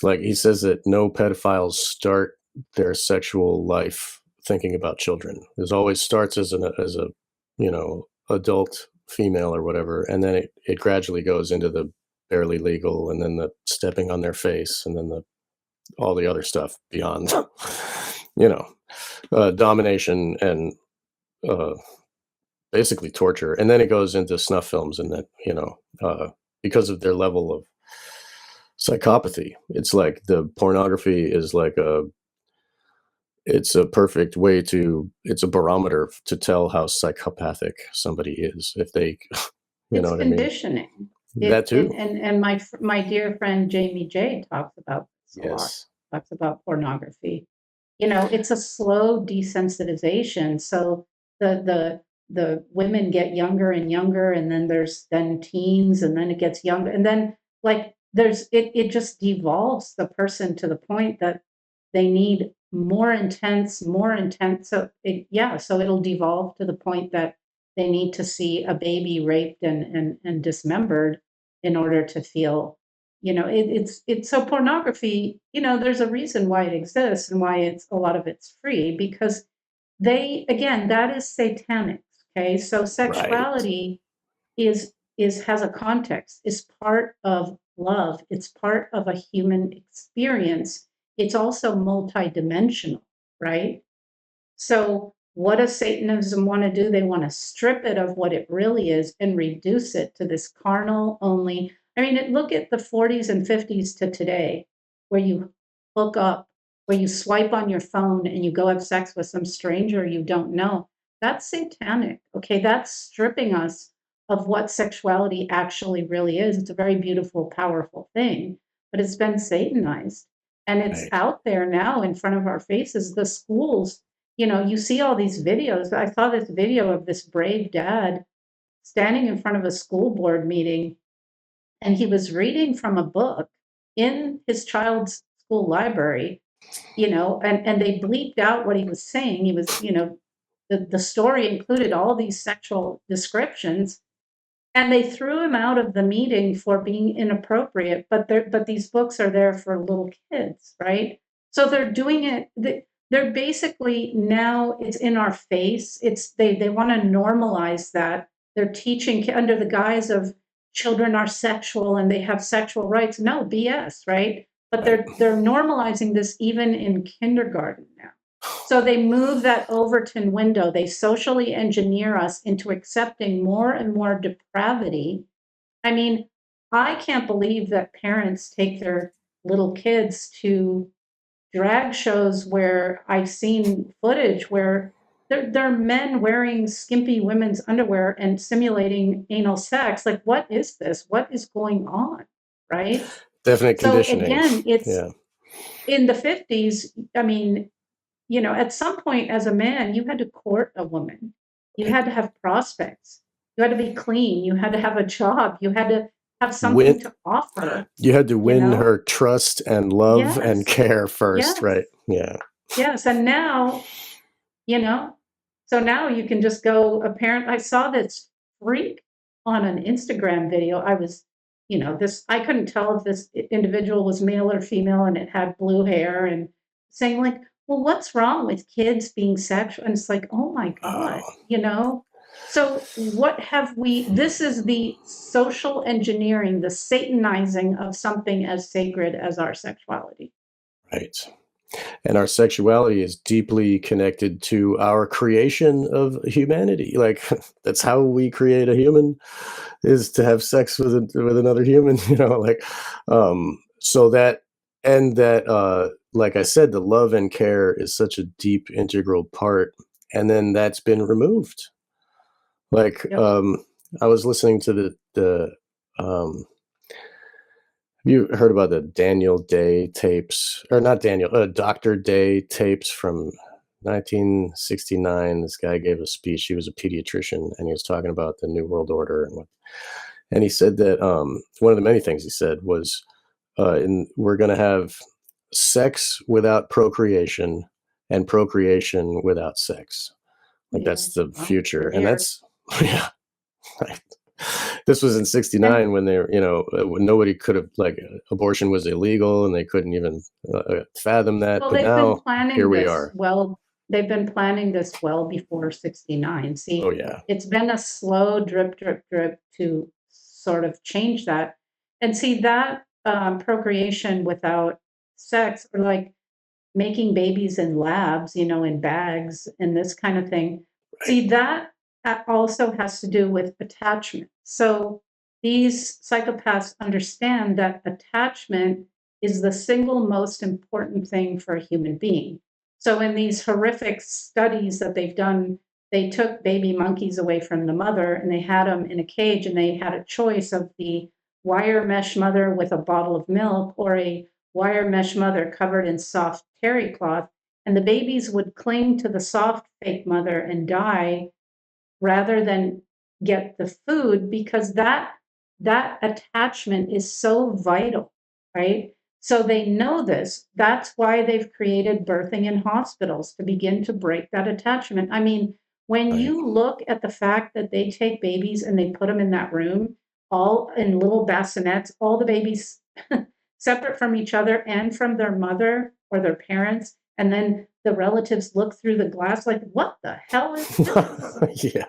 like he says that no pedophiles start their sexual life thinking about children. It always starts as a adult female or whatever, and then it gradually goes into the barely legal, and then the stepping on their face, and then all the other stuff beyond, domination and basically torture, and then it goes into snuff films, and that because of their level of psychopathy, it's like the pornography is like it's a perfect way it's a barometer to tell how psychopathic somebody is if they, you know It's what I mean? conditioning. That too. And my dear friend Jamie J talks about this a lot. Yes. Talks about pornography. It's a slow desensitization. So the women get younger and younger, and then there's teens, and then it gets younger, and then like it just devolves the person to the point that they need more intense. So it'll devolve to the point that they need to see a baby raped and dismembered in order to feel, it's so pornography, there's a reason why it exists and why a lot of it's free, because that is satanic. Okay. So Right. sexuality has a context, is part of love. It's part of a human experience. It's also multidimensional, right? So what does Satanism want to do? They want to strip it of what it really is and reduce it to this carnal only. I mean, look at the 40s and 50s to today, where you hook up, where you swipe on your phone and you go have sex with some stranger you don't know. That's satanic. Okay, that's stripping us of what sexuality actually really is. It's a very beautiful, powerful thing, but it's been satanized. And it's Right. out there now in front of our faces. The schools, you see all these videos. I saw this video of this brave dad standing in front of a school board meeting, and he was reading from a book in his child's school library, and they bleeped out what he was saying. He was, the story included all these sexual descriptions, and they threw him out of the meeting for being inappropriate. But these books are there for little kids, right? So they're doing it. They're basically, now it's in our face. They want to normalize that. They're teaching under the guise of children are sexual and they have sexual rights. No, BS, right? But Right. they're normalizing this even in kindergarten now. So they move that Overton window. They socially engineer us into accepting more and more depravity. I mean, I can't believe that parents take their little kids to drag shows where I've seen footage where there are men wearing skimpy women's underwear and simulating anal sex. Like, what is this? What is going on? Right? Definite So conditioning. again, it's Yeah. in the 50s. I mean, at some point as a man, you had to court a woman. You Right. had to have prospects. You had to be clean. You had to have a job. You had to have something win. to offer, You had to you win know? her trust and love and Yes, care first, yes, right? Yeah. yes. And now, you know, so now you can just go, I saw this freak on an Instagram video. I couldn't tell if this individual was male or female, and it had blue hair, and saying like, well, what's wrong with kids being sexual? And it's like, oh my God, Oh, So this is the social engineering, the satanizing of something as sacred as our sexuality. right. And our sexuality is deeply connected to our creation of humanity. Like that's how we create a human, is to have sex with another human. So that, and that, like I said, the love and care is such a deep integral part, and then that's been removed. Like Yep. I was listening to the um, you heard about the Daniel Day tapes, or not Daniel, Dr. Day tapes from 1969. This guy gave a speech. He was a pediatrician, and he was talking about the New World Order, and he said that one of the many things he said was, we're going to have sex without procreation and procreation without sex. Like Yeah. that's the Well, future, we're and there. that's yeah. Right. This was in And '69 when when nobody could have, like, abortion was illegal and they couldn't even fathom that. well, But now here we are. they've been planning this well before 69. Oh, See, yeah. it's been a slow drip, drip, drip to sort of change that. And see that procreation without sex, or like making babies in labs, in bags and this kind of thing. Right. See, that also has to do with attachment. So these psychopaths understand that attachment is the single most important thing for a human being. So in these horrific studies that they've done, they took baby monkeys away from the mother and they had them in a cage, and they had a choice of the wire mesh mother with a bottle of milk or a wire mesh mother covered in soft terry cloth, and the babies would cling to the soft fake mother and die rather than get the food, because that attachment is so vital, right? So they know this. That's why they've created birthing in hospitals, to begin to break that attachment. I mean, when Right. you look at the fact that they take babies and they put them in that room, all in little bassinets, all the babies separate from each other and from their mother or their parents, and then the relatives look through the glass like, what the hell is this? Yeah.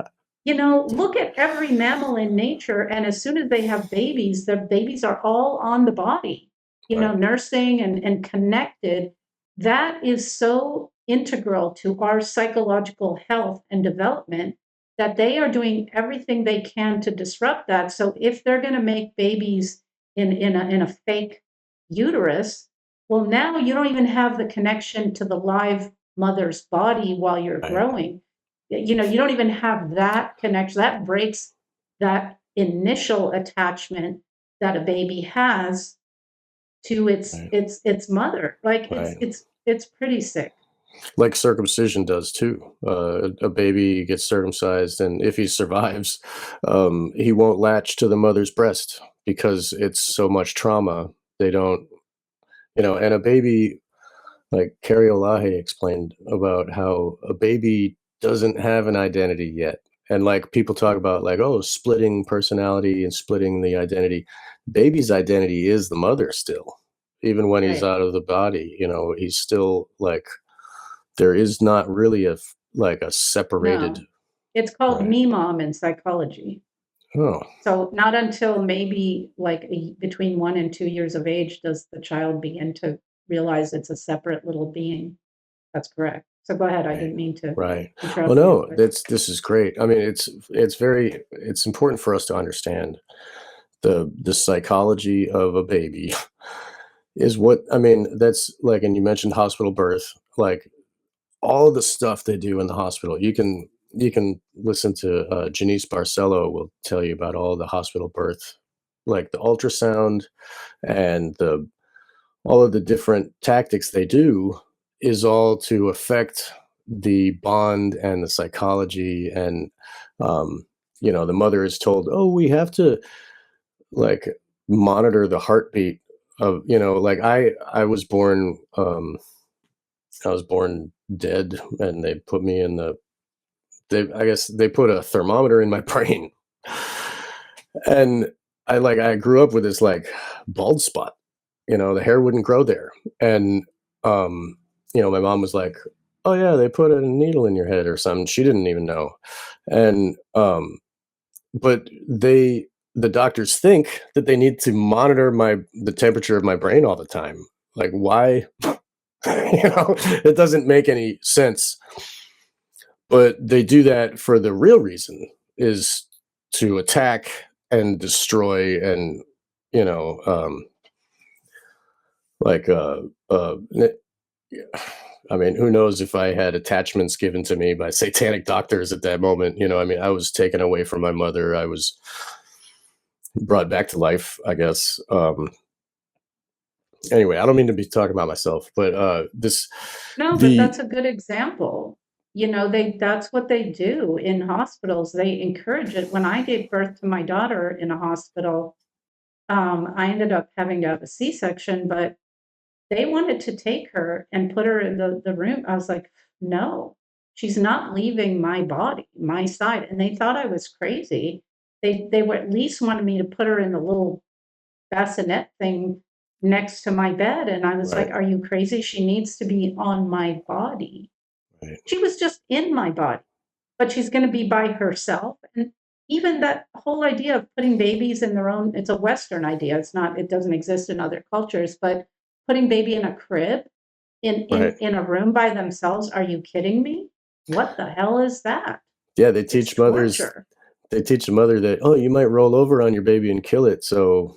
Look at every mammal in nature, and as soon as they have babies, the babies are all on the body, Right. nursing and connected. That is so integral to our psychological health and development, that they are doing everything they can to disrupt that. So if they're going to make babies in a fake uterus, well, now you don't even have the connection to the live mother's body while you're Right. growing. You don't even have that connection. That breaks that initial attachment that a baby has to its Right. its its mother. Like it's Right. it's it's pretty sick. Like circumcision does too. A baby gets circumcised, and if he survives, he won't latch to the mother's breast because it's so much trauma. They don't, and a baby, like Carrie Olahe explained about how a baby doesn't have an identity yet. And like people talk about, like, oh, splitting personality and splitting the identity. Baby's identity is the mother still. Even when he's Right. out of the body, he's still like, there is not really like a separated. No. It's called Right. me mom in psychology. Oh, So not until maybe like between 1 and 2 years of age does the child begin to realize it's a separate little being. That's correct. So go ahead. I right. didn't mean to Right. Well, interrupt you, no, but this is great. I mean, it's important for us to understand the psychology of a baby is what I mean. That's like, and you mentioned hospital birth, like all of the stuff they do in the hospital. You can listen to Janice Barcelo will tell you about all the hospital birth, like the ultrasound and the all of the different tactics they do is all to affect the bond and the psychology. And the mother is told, oh, we have to, like, monitor the heartbeat of, like I was born dead, and they put me in I guess they put a thermometer in my brain. And I grew up with this like bald spot, the hair wouldn't grow there. And my mom was like, "Oh yeah, they put a needle in your head or something." She didn't even know. And but the doctors think that they need to monitor the temperature of my brain all the time. Like, why? It doesn't make any sense. But they do that for the real reason, is to attack and destroy, and you know like I mean, who knows if I had attachments given to me by satanic doctors at that moment. I mean, I was taken away from my mother. I was brought back to life, I guess. Anyway, I don't mean to be talking about myself, but No, but the that's a good example. That's what they do in hospitals. They encourage it. When I gave birth to my daughter in a hospital, I ended up having to have a C-section, but they wanted to take her and put her in the room. I was like, no, she's not leaving my body, my side. And they thought I was crazy. They were at least wanted me to put her in the little bassinet thing next to my bed. And I was like, right, are you crazy? She needs to be on my body. right, She was just in my body, but she's going to be by herself. And even that whole idea of putting babies in their own, it's a Western idea. It doesn't exist in other cultures, but putting baby in a crib right. in a room by themselves. Are you kidding me? What the hell is that? Yeah, It's torture. they teach the mother that, oh, you might roll over on your baby and kill it. So,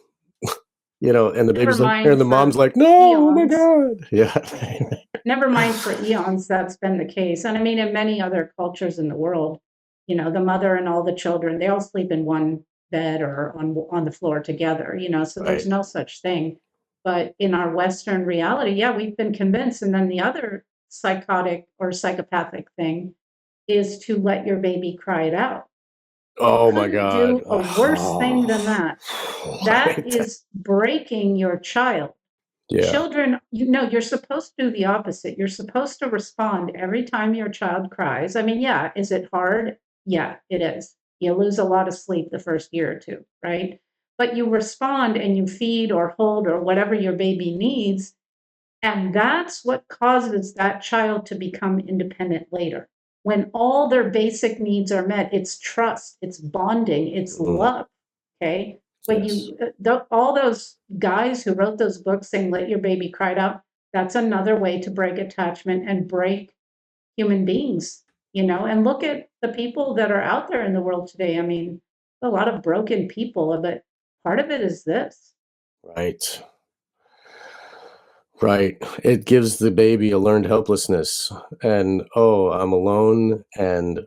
and the Never baby's like, and mind the mom's for like, no, oh my eons. God. Yeah. Never mind for eons, that's been the case. And I mean, in many other cultures in the world, the mother and all the children, they all sleep in one bed or on the floor together, so there's Right. no such thing. But in our Western reality, yeah, we've been convinced. And then the other psychotic or psychopathic thing is to let your baby cry it out. You Oh my couldn't God. do a worse thing than that. That Right. is breaking your child. Yeah. Children, you're supposed to do the opposite. You're supposed to respond every time your child cries. I mean, yeah, is it hard? Yeah, it is. You lose a lot of sleep the first year or two, right? But you respond and you feed or hold or whatever your baby needs. And that's what causes that child to become independent later. When all their basic needs are met, it's trust, it's bonding, it's Mm, love. Okay. When yes. all those guys who wrote those books saying, let your baby cry it out, that's another way to break attachment and break human beings, and look at the people that are out there in the world today. I mean, a lot of broken people, but part of it is this. Right. Right. It gives the baby a learned helplessness, and, oh, I'm alone, and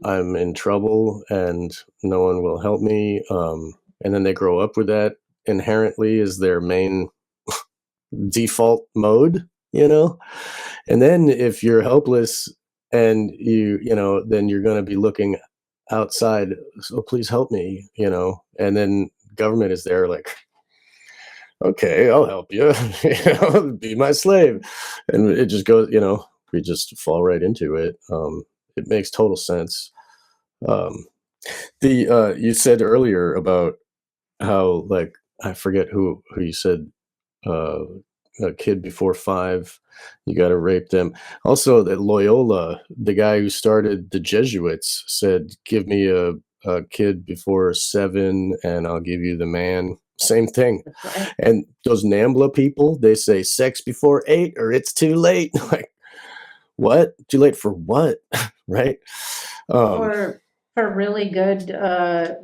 I'm in trouble, and no one will help me. And then they grow up with that inherently as their main default mode, And then if you're helpless, and then you're going to be looking outside. So please help me, And then government is there, like, okay, I'll help you, be my slave. And it just goes, we just fall right into it. It makes total sense. Um, the You said earlier about how, like, I forget who you said, uh, a kid before 5, you got to rape them. Also, that Loyola, the guy who started the Jesuits, said, "Give me a kid before 7, and I'll give you the man." Same thing. That's right. And those NAMBLA people, they say sex before 8 or it's too late. Like, what? Too late for what? Right? Um, For really good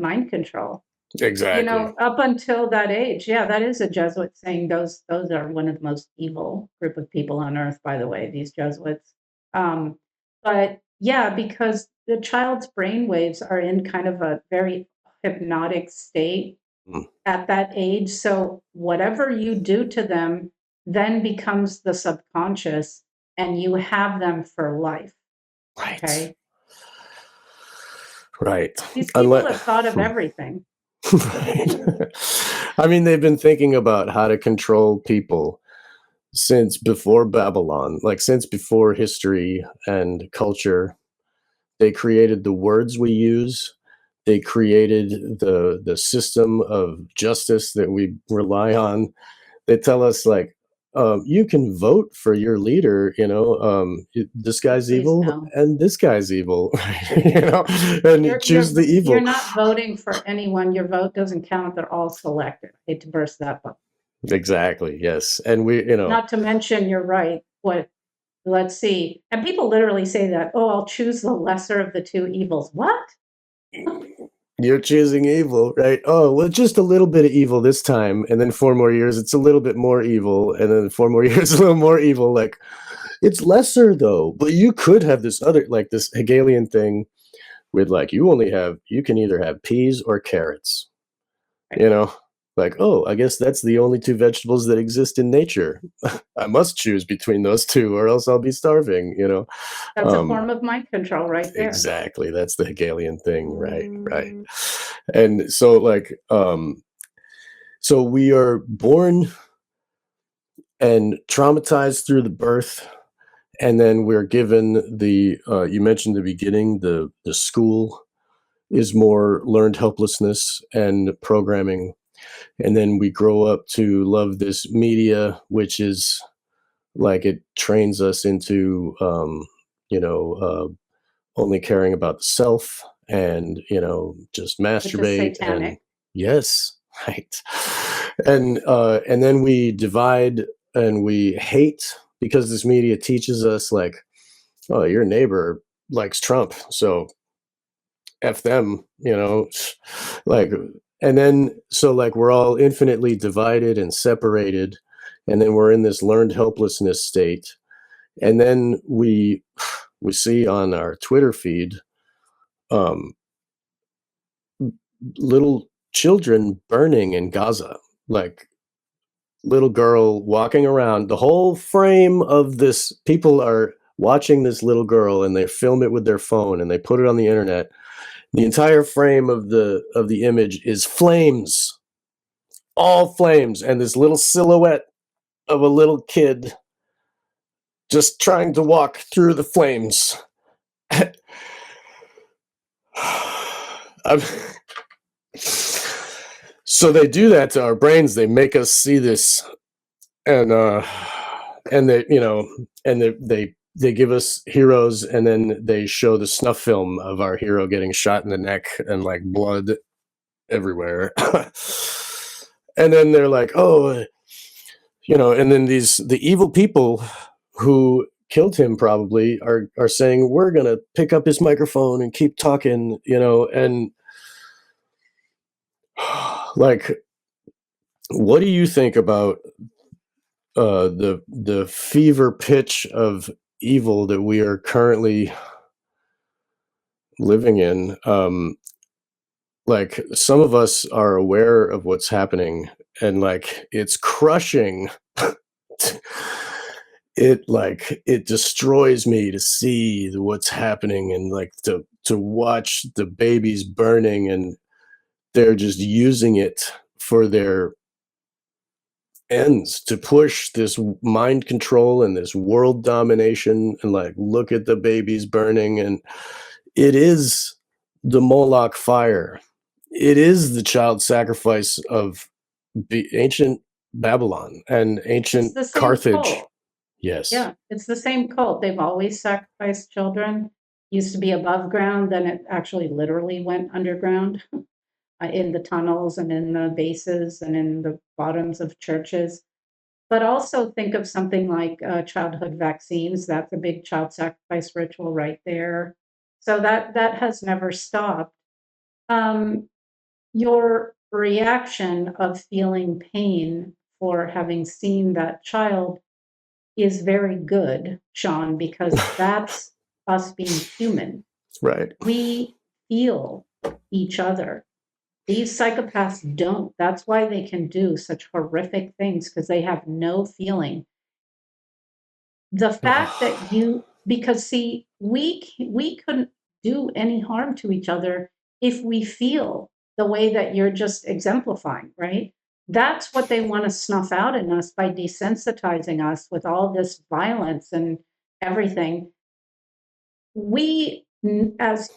mind control. exactly. Up until that age, yeah, that is a Jesuit saying. Those are one of the most evil group of people on earth, by the way, these Jesuits. Um, but yeah, because the child's brain waves are in kind of a very hypnotic state Mm, at that age. So whatever you do to them then becomes the subconscious, and you have them for life. right. Okay. Right. These people Unless, have thought of everything. right. I mean, they've been thinking about how to control people since before Babylon, like since before history and culture. They created the words we use. They created the system of justice that we rely on. They tell us like, you can vote for your leader, this Oh, guy's please evil no. and this guy's evil, and choose the You're evil. not voting for anyone. Your vote doesn't count. They're all selected. I hate to burst that bubble. Exactly. Yes. And Not to mention, you're right. Let's see. And people literally say that, oh, I'll choose the lesser of the two evils. What? you're choosing evil, right? Oh, well, just a little bit of evil this time. And then 4 more years, it's a little bit more evil. And then 4 more years, a little more evil. Like, it's lesser though, but you could have this other, like this Hegelian thing with like, you can either have peas or carrots, you know? Like, oh, I guess that's the only two vegetables that exist in nature. I must choose between those two or else I'll be starving, That's a Um, form of mind control right there. exactly. That's the Hegelian thing, right? Right. And so like, so we are born and traumatized through the birth, and then we're given you mentioned the beginning, the school is more learned helplessness and programming, and then we grow up to love this media, which is like it trains us into you know only caring about the self, and just Which is masturbate. And satanic. yes, right. And then we divide and we hate because this media teaches us like, oh, your neighbor likes Trump, so F them, like. And then so like we're all infinitely divided and separated, and then we're in this learned helplessness state. And then we see on our Twitter feed um, little children burning in Gaza, like little girl walking around. The whole frame of this, people are watching this little girl and they film it with their phone and they put it on the internet. The entire frame of the image is flames, all flames, and this little silhouette of a little kid just trying to walk through the flames. I'm, so they do that to our brains. They make us see this, and they they give us heroes, and then they show the snuff film of our hero getting shot in the neck and like blood everywhere. And then they're like, oh, and then the evil people who killed him probably are saying, we're gonna pick up his microphone and keep talking, and like, what do you think about the fever pitch of evil that we are currently living in? Like, some of us are aware of what's happening, and like it's crushing. It destroys me to see what's happening, and like to watch the babies burning, and they're just using it for their ends to push this mind control and this world domination. And like, look at the babies burning, and it is the Moloch fire. It is the child sacrifice of the ancient Babylon and It's ancient the same Carthage. cult. Yes. Yeah, it's the same cult. They've always sacrificed children. Used to be above ground, then it actually literally went underground in the tunnels and in the bases and in the bottoms of churches. But also think of something like childhood vaccines. That's a big child sacrifice ritual right there. So that has never stopped. Um, your reaction of feeling pain for having seen that child is very good, Sean, because that's us being human. Right. We feel each other. These psychopaths don't. That's why they can do such horrific things, because they have no feeling. The fact that because see, we couldn't do any harm to each other if we feel the way that you're just exemplifying, right? That's what they want to snuff out in us by desensitizing us with all this violence and everything. We, as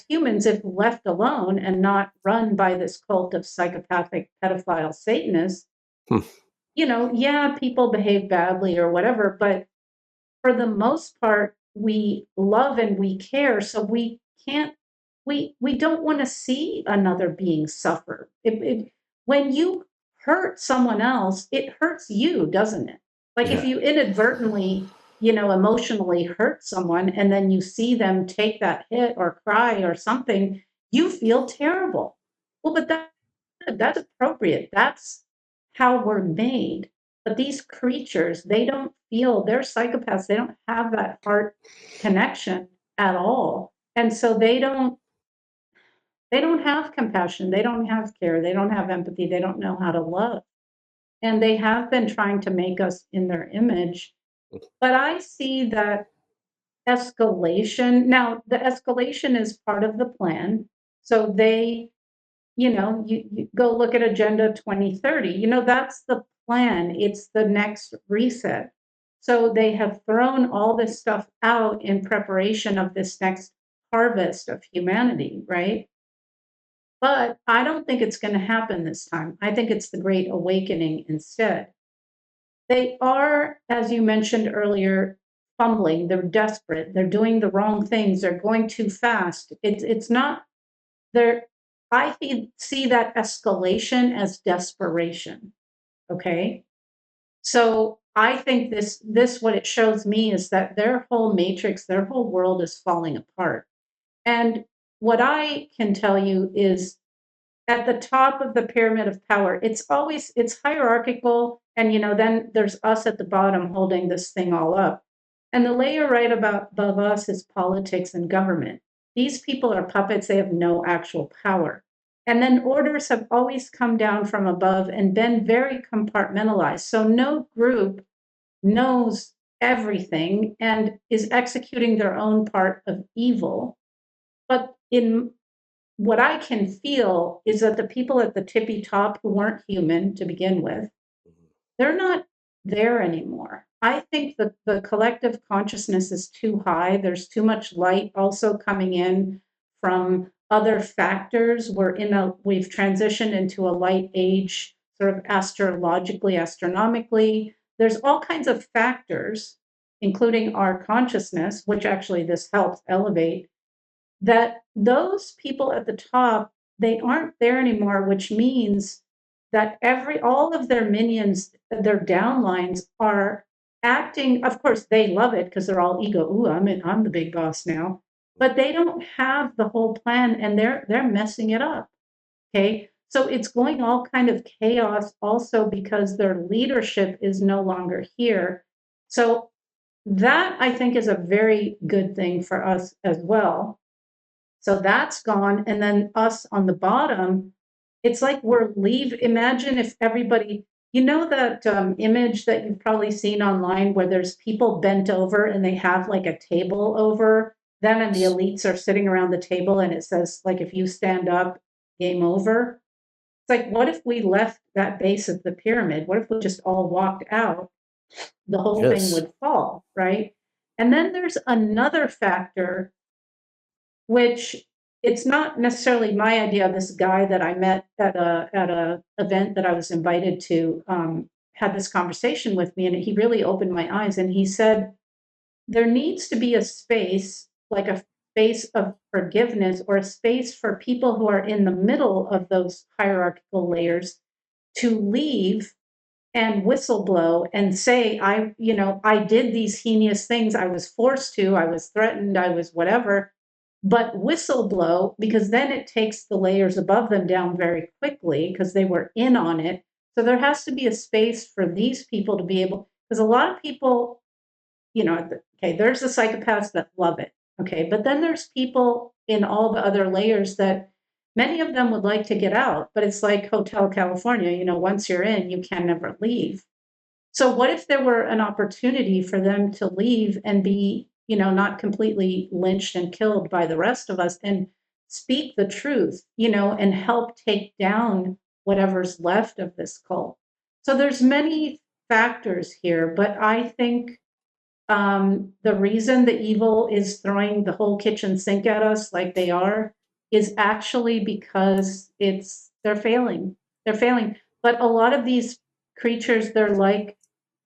humans, if left alone and not run by this cult of psychopathic pedophile Satanists, Hmm. yeah, people behave badly or whatever, but for the most part, we love and we care, so we can't we don't want to see another being suffer. When you hurt someone else, it hurts you, doesn't it? Like if Yeah. you inadvertently, emotionally hurt someone and then you see them take that hit or cry or something, you feel terrible. Well, but that's appropriate. That's how we're made. But these creatures, they don't feel, they're psychopaths. They don't have that heart connection at all. And so they don't have compassion. They don't have care. They don't have empathy. They don't know how to love. And they have been trying to make us in their image. But I see that escalation. Now, the escalation is part of the plan. So you go look at Agenda 2030. That's the plan. It's the next reset. So they have thrown all this stuff out in preparation of this next harvest of humanity, right? But I don't think it's going to happen this time. I think it's the Great Awakening instead. They are, as you mentioned earlier, fumbling. They're desperate. They're doing the wrong things. They're going too fast. It's not there. I see that escalation as desperation. Okay. So I think this what it shows me is that their whole matrix, their whole world is falling apart. And what I can tell you is at the top of the pyramid of power, it's hierarchical, and then there's us at the bottom holding this thing all up. And the layer right above us is politics and government. These people are puppets, they have no actual power. And then orders have always come down from above and been very compartmentalized. So no group knows everything and is executing their own part of evil. But in what I can feel is that the people at the tippy top who weren't human to begin with, they're not there anymore. I think the collective consciousness is too high. There's too much light also coming in from other factors. We've transitioned into a light age, sort of astrologically, astronomically. There's all kinds of factors, including our consciousness, which actually this helps elevate, that those people at the top, they aren't there anymore, which means that all of their minions, their downlines are acting, of course they love it because they're all ego, ooh, I'm the big boss now, but they don't have the whole plan and they're messing it up. Okay. So it's going all kind of chaos also because their leadership is no longer here. So that I think is a very good thing for us as well. So that's gone. And then us on the bottom, it's like imagine if everybody, that image that you've probably seen online where there's people bent over and they have like a table over them and the elites are sitting around the table and it says, like, if you stand up, game over. It's like, what if we left that base of the pyramid? What if we just all walked out? The whole thing Yes. would fall, right? And then there's another factor which it's not necessarily my idea. This guy that I met at a event that I was invited to had this conversation with me, and he really opened my eyes. And he said there needs to be a space, like a space of forgiveness, or a space for people who are in the middle of those hierarchical layers to leave and whistleblow and say, I did these heinous things. I was forced to, I was threatened, I was whatever, but whistleblow, because then it takes the layers above them down very quickly because they were in on it. So there has to be a space for these people to be able, because a lot of people, okay, there's the psychopaths that love it. Okay. But then there's people in all the other layers that many of them would like to get out, but it's like Hotel California, once you're in, you can never leave. So what if there were an opportunity for them to leave and be, not completely lynched and killed by the rest of us and speak the truth, and help take down whatever's left of this cult. So there's many factors here, but I think the reason the evil is throwing the whole kitchen sink at us like they are is actually because they're failing. They're failing. But a lot of these creatures, they're like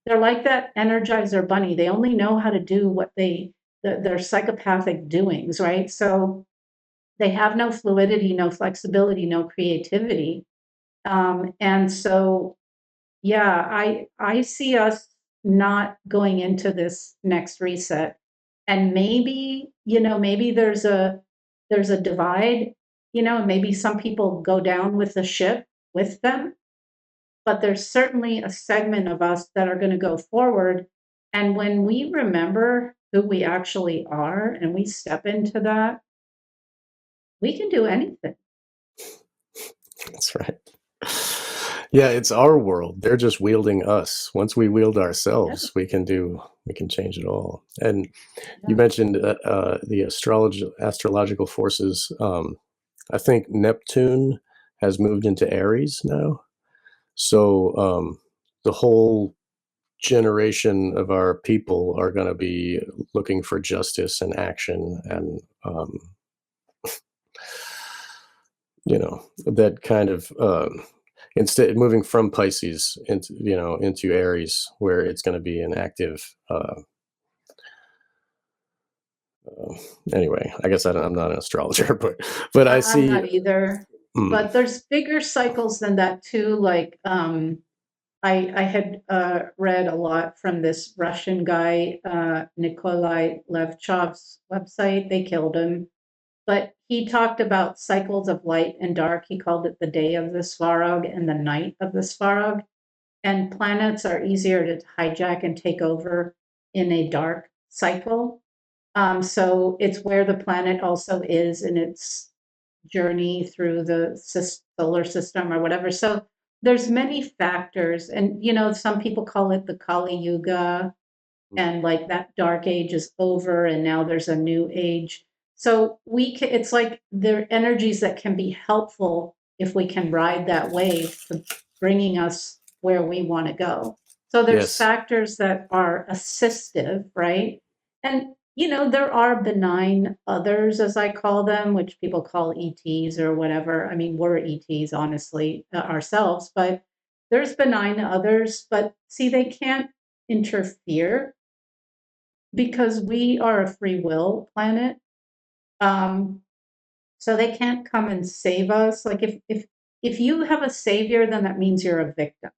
that Energizer bunny. They only know how to do what their psychopathic doings, right? So they have no fluidity, no flexibility, no creativity. And so, yeah, I see us not going into this next reset. And maybe, maybe there's a divide, maybe some people go down with the ship with them, but there's certainly a segment of us that are going to go forward. And when we remember who we actually are and we step into that, we can do anything. That's right. Yeah, it's our world. They're just wielding us. Once we wield ourselves, we can change it all. And you mentioned the astrological forces. I think Neptune has moved into Aries now. So the whole generation of our people are going to be looking for justice and action, and that kind of instead moving from Pisces into Aries, where it's going to be an active. Anyway, I guess I'm not an astrologer, but I see. I'm not either. But there's bigger cycles than that too. Like I had read a lot from this Russian guy, Nikolai Levchov's website. They killed him. But he talked about cycles of light and dark. He called it the day of the Svarog and the night of the Svarog. And planets are easier to hijack and take over in a dark cycle. So it's where the planet also is in its journey through the solar system or whatever. So there's many factors. And, some people call it the Kali Yuga, and like that dark age is over and now there's a new age. So it's like there are energies that can be helpful if we can ride that wave to bringing us where we want to go. So there's factors that are assistive, right? And there are benign others, as I call them, which people call ETs or whatever. I mean, we're ETs, honestly, ourselves, but there's benign others. But see, they can't interfere because we are a free will planet. So they can't come and save us. Like if you have a savior, then that means you're a victim.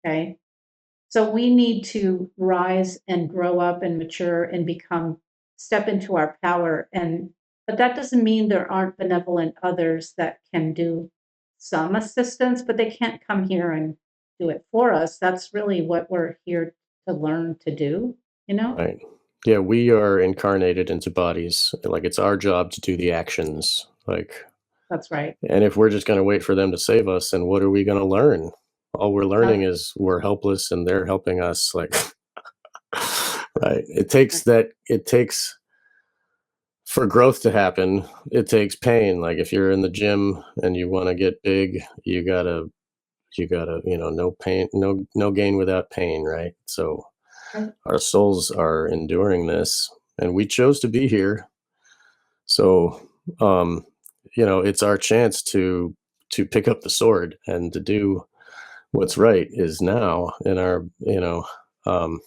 Okay. So we need to rise and grow up and mature and step into our power. But that doesn't mean there aren't benevolent others that can do some assistance, but they can't come here and do it for us. That's really what we're here to learn to do, Right. Yeah, we are incarnated into bodies. Like it's our job to do the actions. Like that's right. And if we're just going to wait for them to save us, then what are we going to learn? All we're learning is we're helpless and they're helping us. Like, right. It takes for growth to happen. It takes pain. Like if you're in the gym and you want to get big, you gotta, no pain, no gain without pain. Right. So our souls are enduring this and we chose to be here. So, it's our chance to pick up the sword and to do what's right is now in our, I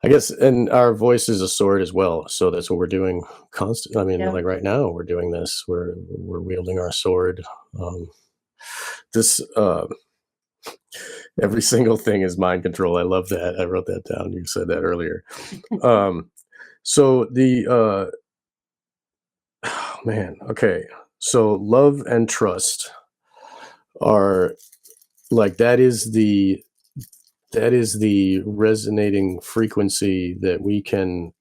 guess, and our voice is a sword as well. So that's what we're doing constant. I mean, like right now we're doing this, we're wielding our sword. This, every single thing is mind control. I love that. I wrote that down. You said that earlier. So the, oh man. Okay. So love and trust are like, that is the resonating frequency that we can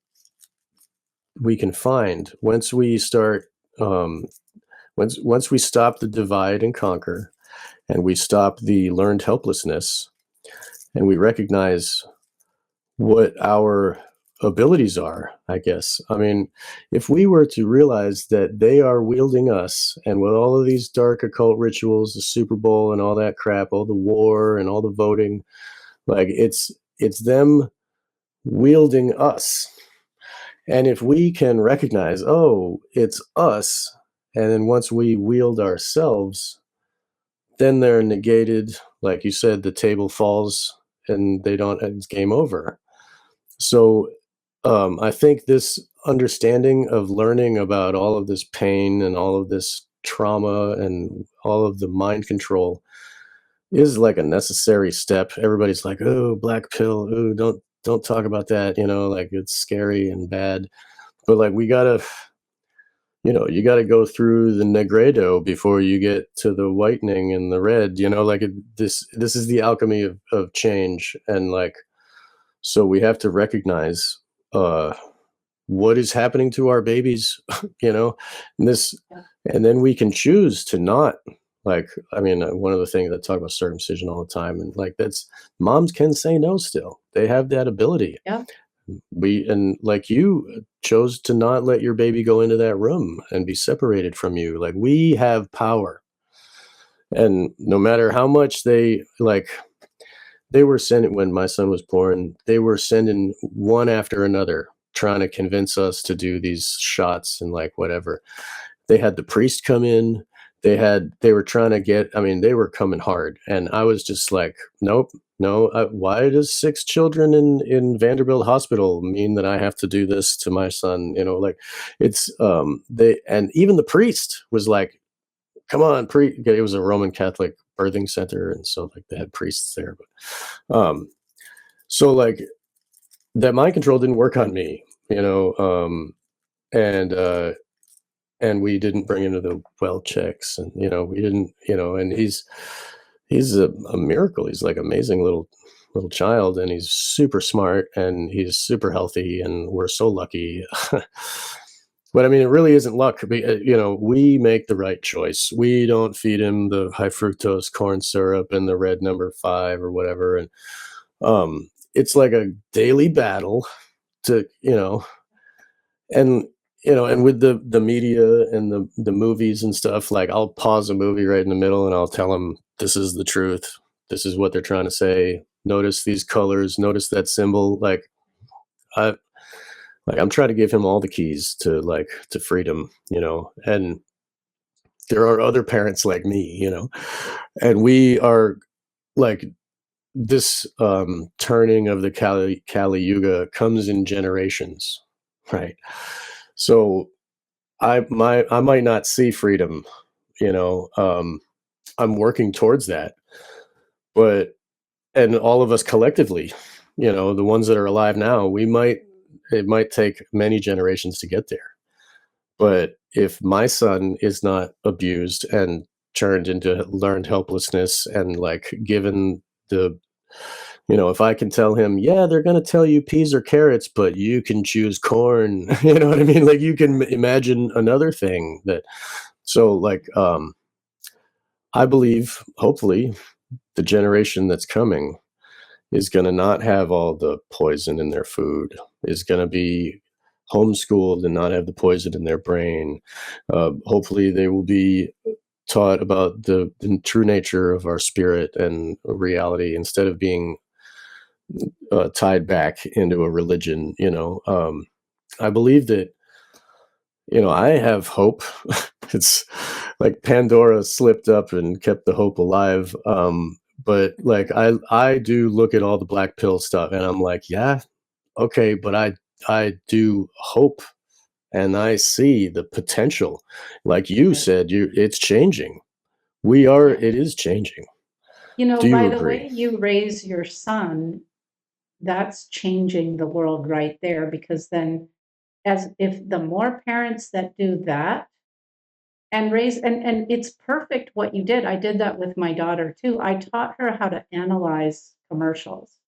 find once we start, once we stop the divide and conquer, and we stop the learned helplessness, and we recognize what our abilities are, I guess. I mean, if we were to realize that they are wielding us, and with all of these dark occult rituals, the Super Bowl and all that crap, all the war and all the voting, like it's them wielding us. And if we can recognize, oh, it's us, and then once we wield ourselves, then they're negated. Like you said, the table falls and they don't, it's game over. So I think this understanding of learning about all of this pain and all of this trauma and all of the mind control is like a necessary step. Everybody's like, "Oh, black pill. Oh, don't talk about that." Like it's scary and bad. But like we gotta, you gotta go through the negredo before you get to the whitening and the red. Like this is the alchemy of change, and like so we have to recognize uh what is happening to our babies, you know, and this, and then we can choose to not, like, I mean, one of the things I talk about circumcision all the time, and like that's, moms can say no still. They have that ability. Yeah. And like you chose to not let your baby go into that room and be separated from you. Like we have power. And no matter how much they were sending, when my son was born, they were sending one after another, trying to convince us to do these shots and like whatever. They had the priest come in. They were trying to get, I mean, they were coming hard. And I was just like, nope, no. Why does 6 children in Vanderbilt Hospital mean that I have to do this to my son? Like it's, and even the priest was like, come on, it was a Roman Catholic birthing center. And so like they had priests there, but so like that mind control didn't work on me, and we didn't bring him to the well checks, and we didn't, and he's a miracle. He's like amazing little child, and he's super smart, and he's super healthy, and we're so lucky. But I mean, it really isn't luck. We make the right choice. We don't feed him the high fructose corn syrup and the red number 5 or whatever, and it's like a daily battle to, and and with the media and the movies and stuff, like I'll pause a movie right in the middle and I'll tell them, this is the truth, this is what they're trying to say, notice these colors, notice that symbol. I I'm trying to give him all the keys to freedom, and there are other parents like me, and we are like, this turning of the Kali Yuga comes in generations, right? So I might not see freedom, you know. I'm working towards that, but, and all of us collectively, the ones that are alive now, it might take many generations to get there. But if my son is not abused and turned into learned helplessness and like given the, if I can tell him, yeah, they're going to tell you peas or carrots, but you can choose corn, you know what I mean? Like you can imagine another thing that, so like, I believe, hopefully, the generation that's coming is going to not have all the poison in their food, is going to be homeschooled and not have the poison in their brain. Hopefully, they will be taught about the true nature of our spirit and reality instead of being tied back into a religion. I believe that, I have hope. It's like Pandora slipped up and kept the hope alive. But like I do look at all the black pill stuff and I'm like, yeah, okay, but I do hope, and I see the potential. Like you said, it's changing. Yeah. It is changing. You know, Do you by the agree? way you raise your son, that's changing the world right there, because then, as if the more parents that do that and raise, and it's perfect what you did. I did that with my daughter too. I taught her how to analyze commercials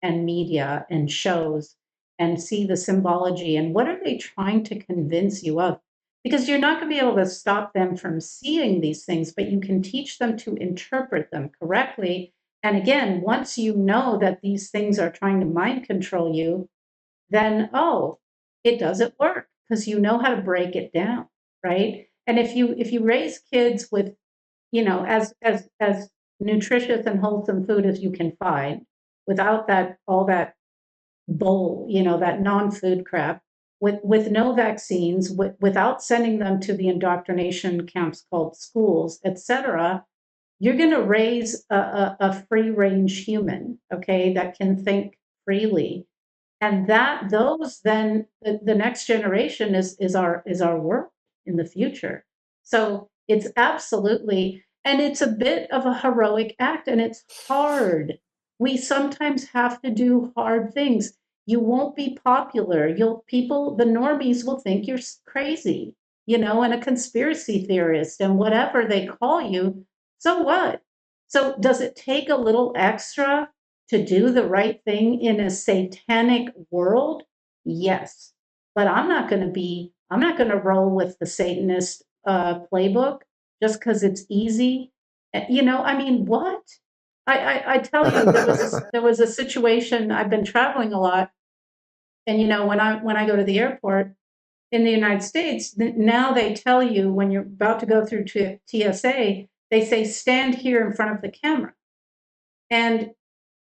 and media and shows and see the symbology and what are they trying to convince you of, because you're not going to be able to stop them from seeing these things, but you can teach them to interpret them correctly. And again, once you know that these things are trying to mind control you, then, oh, it doesn't work because you know how to break it down, right? And if you raise kids with, as nutritious and wholesome food as you can find, without that all that bowl, that non-food crap, with no vaccines, without sending them to the indoctrination camps called schools, etc., you're going to raise a free range human, okay, that can think freely. And that those then the next generation is our work in the future. So it's absolutely, and it's a bit of a heroic act, and it's hard. We sometimes have to do hard things. You won't be popular. The normies will think you're crazy, and a conspiracy theorist and whatever they call you. So what? So does it take a little extra to do the right thing in a satanic world? Yes. But I'm not going to roll with the Satanist playbook just because it's easy. I mean, what? I tell you, there was a situation. I've been traveling a lot, and when I go to the airport in the United States, now they tell you when you're about to go through TSA, they say stand here in front of the camera, and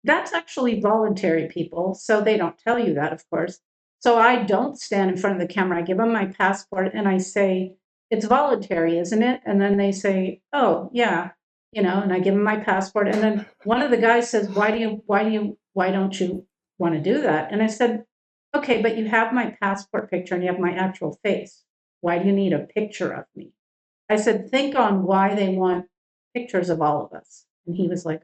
that's actually voluntary, people. So they don't tell you that, of course. So I don't stand in front of the camera. I give them my passport and I say, it's voluntary, isn't it? And then they say, oh, yeah, and I give them my passport. And then one of the guys says, why don't you want to do that? And I said, okay, but you have my passport picture and you have my actual face. Why do you need a picture of me? I said, think on why they want pictures of all of us. And he was like,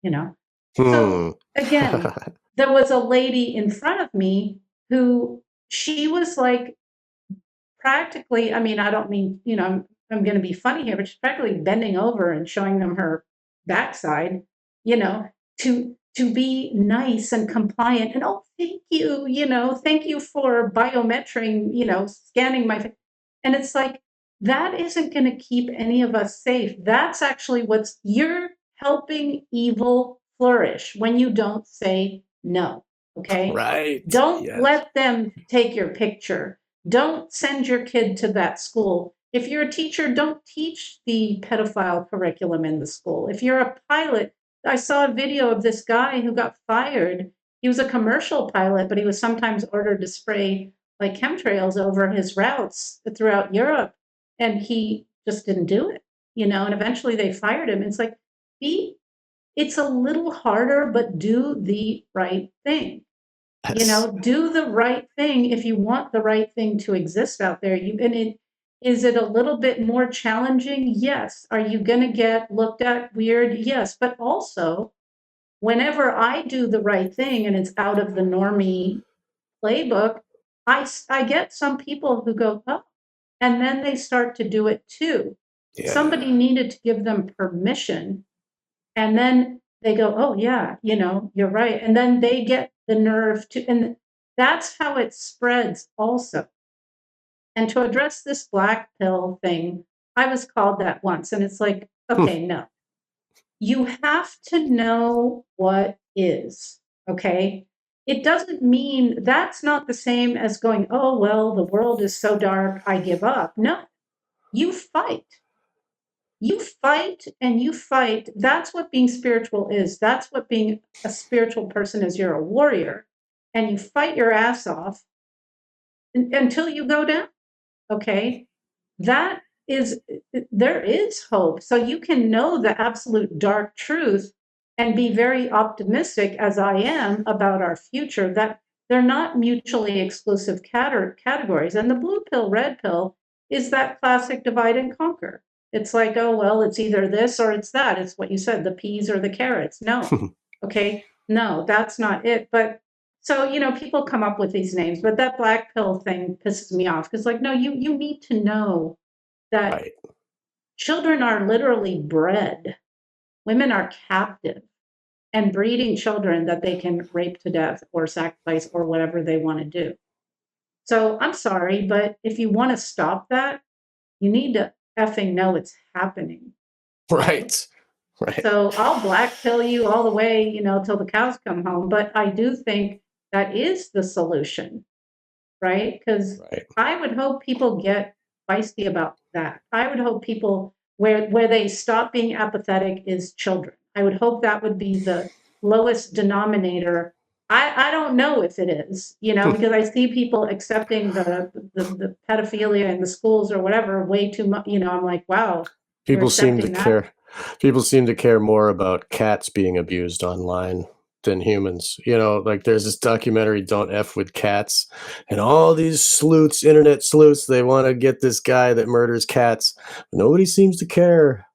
you know, so again, there was a lady in front of me who she was like practically, I mean, I don't mean, I'm going to be funny here, but she's practically bending over and showing them her backside, you know, to be nice and compliant and, oh, thank you for biometric, scanning my face. And it's like, that isn't going to keep any of us safe. That's actually you're helping evil flourish when you don't say no. Okay. Right. Don't Yes. let them take your picture. Don't send your kid to that school. If you're a teacher, don't teach the pedophile curriculum in the school. If you're a pilot, I saw a video of this guy who got fired. He was a commercial pilot, but he was sometimes ordered to spray like chemtrails over his routes throughout Europe. And he just didn't do it, and eventually they fired him. It's like, it's a little harder, but do the right thing. Yes. Do the right thing if you want the right thing to exist out there. Is it a little bit more challenging? Yes. Are you going to get looked at weird? Yes. But also, whenever I do the right thing and it's out of the normie playbook, I get some people who go, oh, and then they start to do it too. Yeah. Somebody needed to give them permission, and then they go, oh yeah, you're right. And then they get the nerve to, and that's how it spreads also. And to address this black pill thing, I was called that once, and it's like, okay, no. You have to know what is, okay? It doesn't mean that's not the same as going, oh, well, the world is so dark, I give up. No, you fight. You fight and you fight. That's what being spiritual is. That's what being a spiritual person is. You're a warrior and you fight your ass off until you go down. Okay. There is hope. So you can know the absolute dark truth and be very optimistic, as I am, about our future, that they're not mutually exclusive categories. And the blue pill, red pill is that classic divide and conquer. It's like, oh, well, it's either this or it's that. It's what you said, the peas or the carrots. No. Okay. No, that's not it. But so, people come up with these names, but that black pill thing pisses me off because, like, no, you need to know that Right. children are literally bred. Women are captive and breeding children that they can rape to death or sacrifice or whatever they want to do. So I'm sorry, but if you want to stop that, you need to effing know it's happening. Right. Right. So I'll black pill you all the way, till the cows come home. But I do think that is the solution, right? Because Right. I would hope people get feisty about that. I would hope people where they stop being apathetic is children. I would hope that would be the lowest denominator. I don't know if it is, because I see people accepting the pedophilia in the schools or whatever way too much. I'm like, wow, you're People seem to accepting that. care. People seem to care more about cats being abused online than humans. Like there's this documentary, Don't F with Cats, and all these sleuths, internet sleuths, they want to get this guy that murders cats. Nobody seems to care,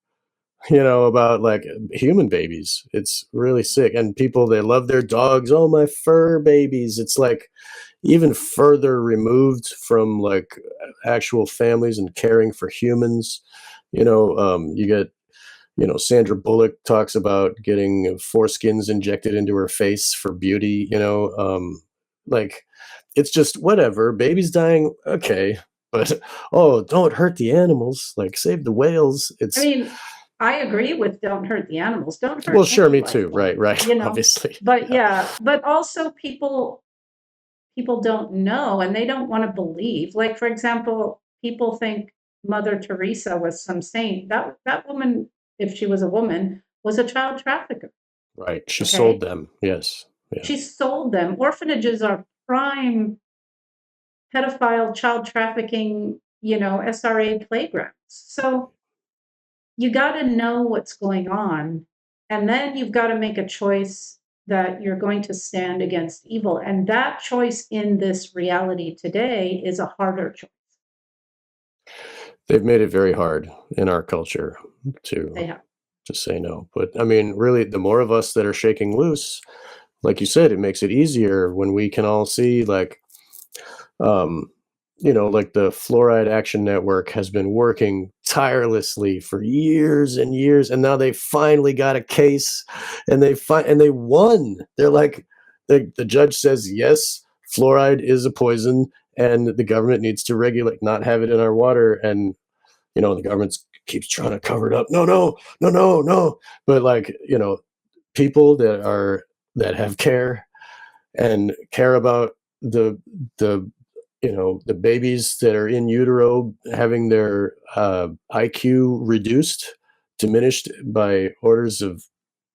about like human babies. It's really sick. And people, they love their dogs. Oh, my fur babies. It's like even further removed from like actual families and caring for humans. You get, Sandra Bullock talks about getting foreskins injected into her face for beauty, like it's just whatever. Babies dying, okay. But oh, don't hurt the animals, like save the whales. I It's mean, I agree with don't hurt the animals, don't well, hurt sure, any me life too. form, Right, obviously. But Yeah. yeah, but also people don't know and they don't want to believe. Like, for example, people think Mother Teresa was some saint. That woman, if she was a woman, was a child trafficker. Right, she sold Okay. them. Yes. Yeah. She sold them. Orphanages are prime pedophile child trafficking, SRA playgrounds. So you got to know what's going on. And then you've got to make a choice that you're going to stand against evil. And that choice in this reality today is a harder choice. They've made it very hard in our culture They to have. to say no. But I mean, really, the more of us that are shaking loose, like you said, it makes it easier when we can all see, like, um, like the Fluoride Action Network has been working tirelessly for years and years, and now they finally got a case, and they won. They're like, the judge says yes, fluoride is a poison, and the government needs to regulate, not have it in our water, and the government keeps trying to cover it up. No, no, no, no, no. But like, people that have care and care about the the babies that are in utero having their IQ reduced, diminished by orders of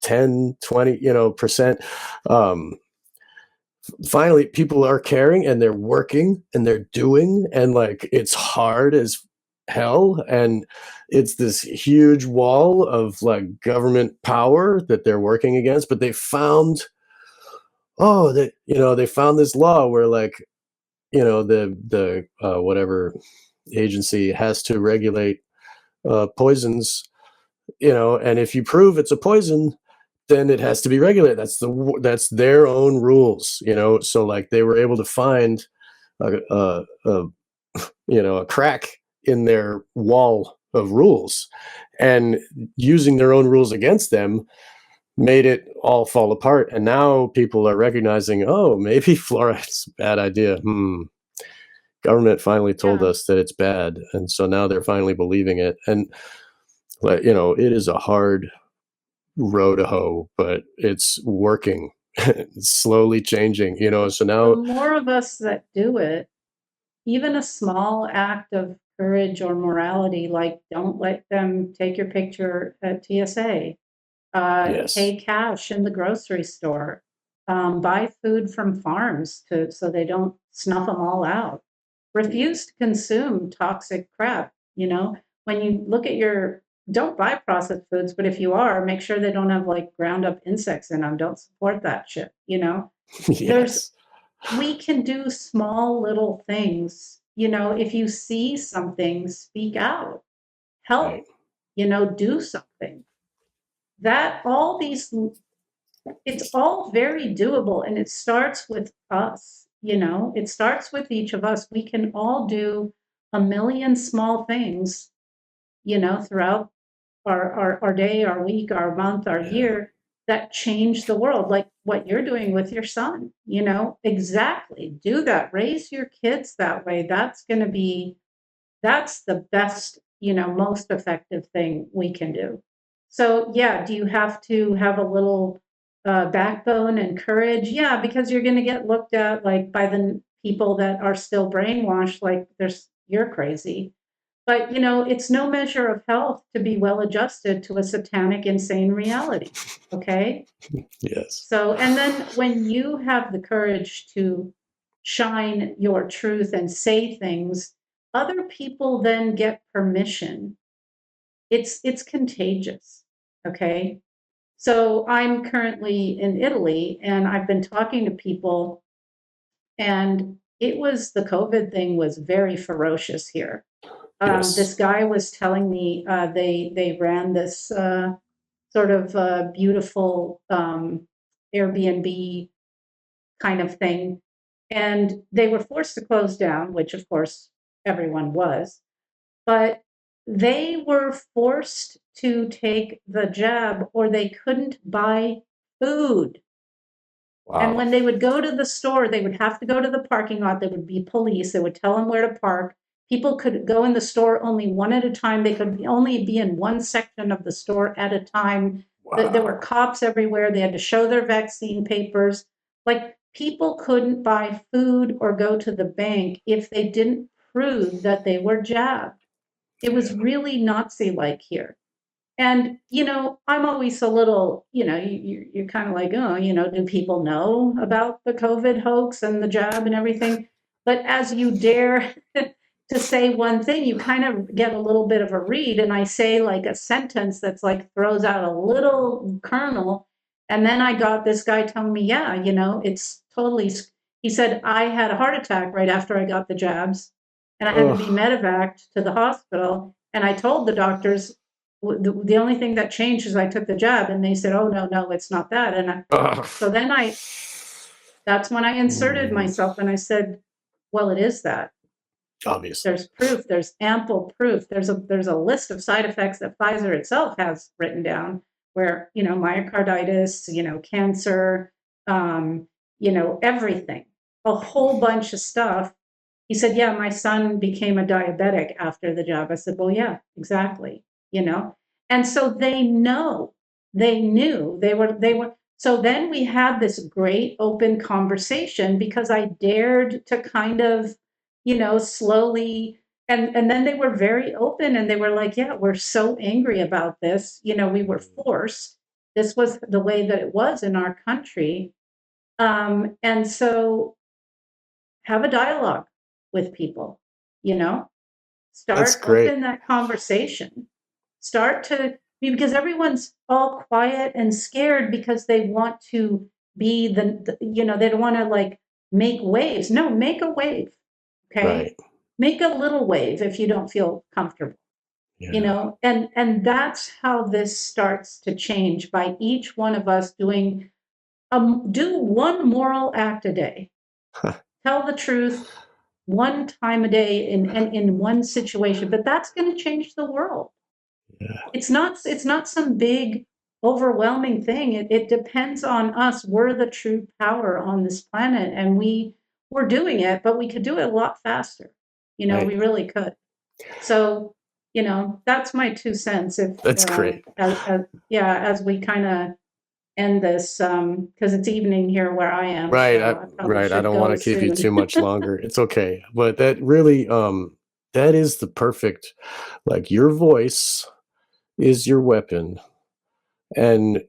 10, 20, percent. Um, Finally, people are caring and they're working and they're doing, and like it's hard as hell, and it's this huge wall of like government power that they're working against, but they found this law where like the whatever agency has to regulate poisons, and if you prove it's a poison, then it has to be regulated. That's their own rules, so like they were able to find a a crack in their wall of rules, and using their own rules against them made it all fall apart. And now people are recognizing, oh, maybe fluoride's a bad idea. Government finally told Yeah. us that it's bad, and so now they're finally believing it. And it is a hard row to hoe, but it's working. It's slowly changing, so The now. more of us that do it, even a small act of courage or morality, like don't let them take your picture at TSA, Yes. pay cash in the grocery store, buy food from farms so they don't snuff them all out. Refuse to consume toxic crap. When you look at don't buy processed foods, but if you are, make sure they don't have like ground up insects in them. Don't support that shit. There's Yes. We can do small little things. If you see something, speak out, Right. help, do something. That all these It's all very doable and it starts with us. It starts with each of us. We can all do a million small things, throughout our day, our week, our month, our Yeah. year, that change the world, like what you're doing with your son. Exactly, do that, raise your kids that way. That's the best, most effective thing we can do. So yeah, do you have to have a little backbone and courage. Yeah, because you're going to get looked at like by the people that are still brainwashed, like you're crazy. But it's no measure of health to be well adjusted to a satanic, insane reality. Okay. Yes. So, and then when you have the courage to shine your truth and say things, other people then get permission. It's contagious. Okay. So I'm currently in Italy and I've been talking to people, and the COVID thing was very ferocious here. This Yes. guy was telling me they ran this sort of beautiful Airbnb kind of thing, and they were forced to close down, which of course everyone was, but they were forced to take the jab or they couldn't buy food. And Wow. when they would go to the store, they would have to go to the parking lot. There would be police. They would tell them where to park. People could go in the store only one at a time. They could only be in one section of the store at a time. There were Wow. cops everywhere. They had to show their vaccine papers. Like, people couldn't buy food or go to the bank if they didn't prove that they were jabbed. It was Yeah. really Nazi-like here. And, I'm always a little, you're kind of like, oh, do people know about the COVID hoax and the jab and everything? But as you dare to say one thing, you kind of get a little bit of a read. And I say like a sentence that's like throws out a little kernel. And then I got this guy telling me, yeah, it's totally, he said, I had a heart attack right after I got the jabs and I had to be Oh. medevaced to the hospital. And I told the doctors, the only thing that changed is I took the jab, and they said, "Oh no, it's not that." And so then that's when I inserted Mm, myself, and I said, "Well, it is that. obviously. There's proof. There's ample proof. There's a list of side effects that Pfizer itself has written down, where myocarditis, cancer, everything, a whole bunch of stuff." He said, "Yeah, my son became a diabetic after the jab." I said, "Well, yeah, exactly." You know, and so they knew, they were. So then we had this great open conversation because I dared to kind of, slowly. And then they were very open and they were like, yeah, we're so angry about this. We were forced. This was the way that it was in our country. And so have a dialogue with people, you know, That's start great. open that conversation. Start to, because everyone's all quiet and scared because they want to be they don't want to like make waves. No, make a wave. Okay. Right. Make a little wave if you don't feel comfortable, Yeah. and that's how this starts to change, by each one of us do one moral act a day. Tell the truth one time a day in one situation, but that's going to change the world. Yeah. It's not some big overwhelming thing. It depends on us. We're the true power on this planet, and we're doing it, but we could do it a lot faster. Right. We really could. So, that's my 2 cents. If That's great. yeah, as we kind of end this, because it's evening here where I am, Right. so I probably I should don't want go to keep you too soon. much longer. It's okay. But that really, that is the perfect, like, your voice is your weapon. And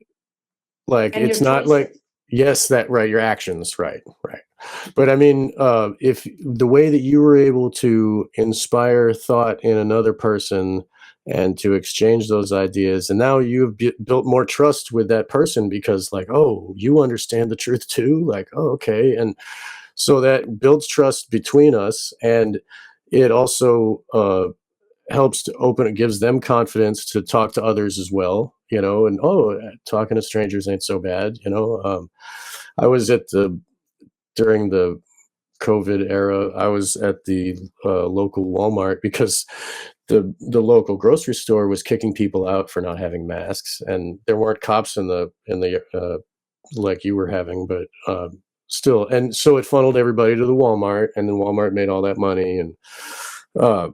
like, And it's your not like, choices. yes, that right, your actions, right, right. But I mean, if the way that you were able to inspire thought in another person and to exchange those ideas, and now you've built more trust with that person because, like, oh, you understand the truth too, like, oh, okay, and so that builds trust between us, and it also helps to open it, gives them confidence to talk to others as well, and oh, talking to strangers ain't so bad. I was at the during the COVID era, I was at the local Walmart because the local grocery store was kicking people out for not having masks, and there weren't cops in the like you were having, but still, and so it funneled everybody to the Walmart, and then Walmart made all that money, and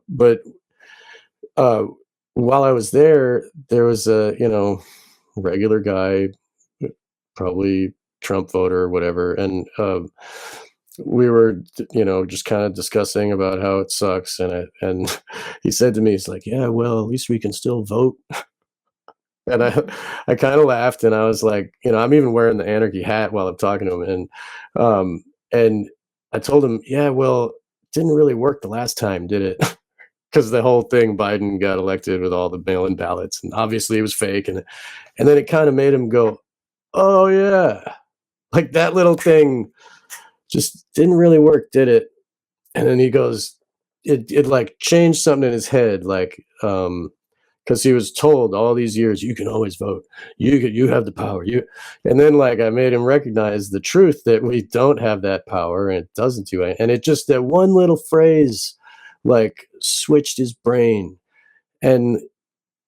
but uh, while I was there, there was a regular guy probably Trump voter or whatever. And we were, just kind of discussing about how it sucks. And he said to me, he's like, yeah, well, at least we can still vote. And I kind of laughed, and I was like, I'm even wearing the anarchy hat while I'm talking to him. And I told him, yeah, well, it didn't really work the last time, did it? Because the whole thing, Biden got elected with all the mail-in ballots, and obviously it was fake. And then it kind of made him go, oh yeah, like that little thing just didn't really work, did it? And then he goes, it like changed something in his head, like, because he was told all these years, you can always vote, you have the power, and then like I made him recognize the truth that we don't have that power, and it doesn't do it. And it just, that one little phrase like switched his brain. And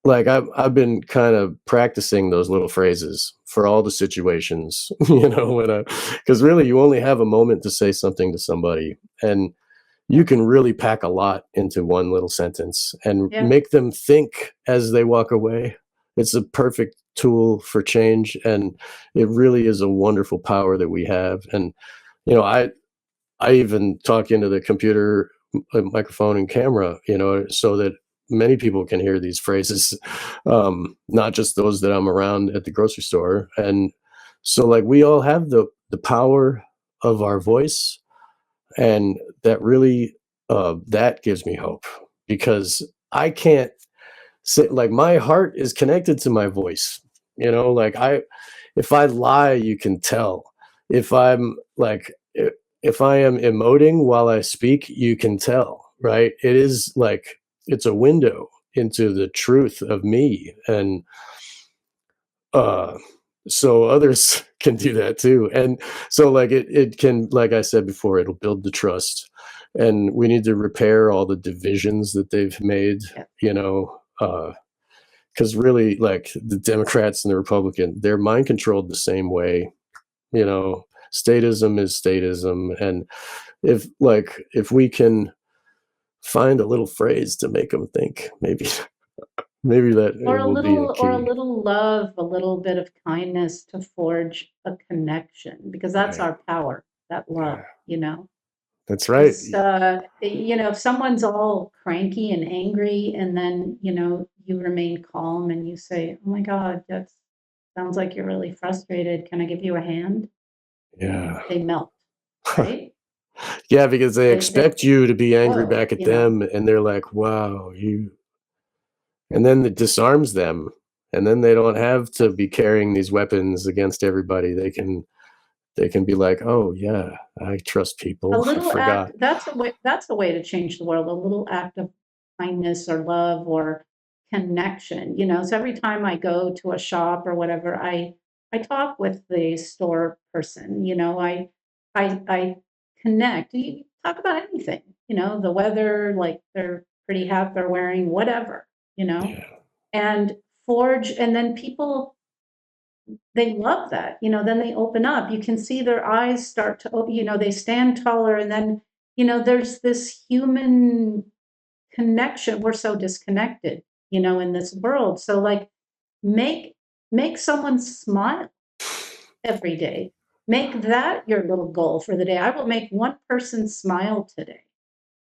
like I've been kind of practicing those little phrases for all the situations, because really you only have a moment to say something to somebody, and you can really pack a lot into one little sentence and Yeah. make them think as they walk away. It's a perfect tool for change, and it really is a wonderful power that we have. And I even talk into the computer microphone and camera, so that many people can hear these phrases, not just those that I'm around at the grocery store. And so like we all have the power of our voice, and that really that gives me hope, because I can't say, like, my heart is connected to my voice, like if I lie, you can tell. If I'm like, if I am emoting while I speak, you can tell, right? It is like, it's a window into the truth of me. And uh so others can do that too. And so like it can, like I said before, it'll build the trust, and we need to repair all the divisions that they've made. Yeah. Because really, like, the Democrats and the Republican, they're mind controlled the same way. Statism is statism. And if we can find a little phrase to make them think, maybe that Or it a will be the key. little love, a little bit of kindness to forge a connection, because that's Right. our power, that love, That's right. Because, if someone's all cranky and angry, and then, you remain calm and you say, oh my God, that sounds like you're really frustrated. Can I give you a hand? Yeah. They melt, right? Yeah, because they They expect you to be angry flow, back at them, and they're like, wow, and then it disarms them, and then they don't have to be carrying these weapons against everybody. They can be like, oh yeah, I trust A people. I little forgot. act, that's a way to change the world, a little act of kindness or love or connection, So every time I go to a shop or whatever, I talk with the store person, I connect. You talk about anything, the weather, like their pretty hat they're wearing, whatever, Yeah. and forge, and then people, they love that, then they open up. You can see their eyes start to open, they stand taller, and then, there's this human connection. We're so disconnected, in this world. So like make make someone smile every day. Make that your little goal for the day. I will make one person smile today.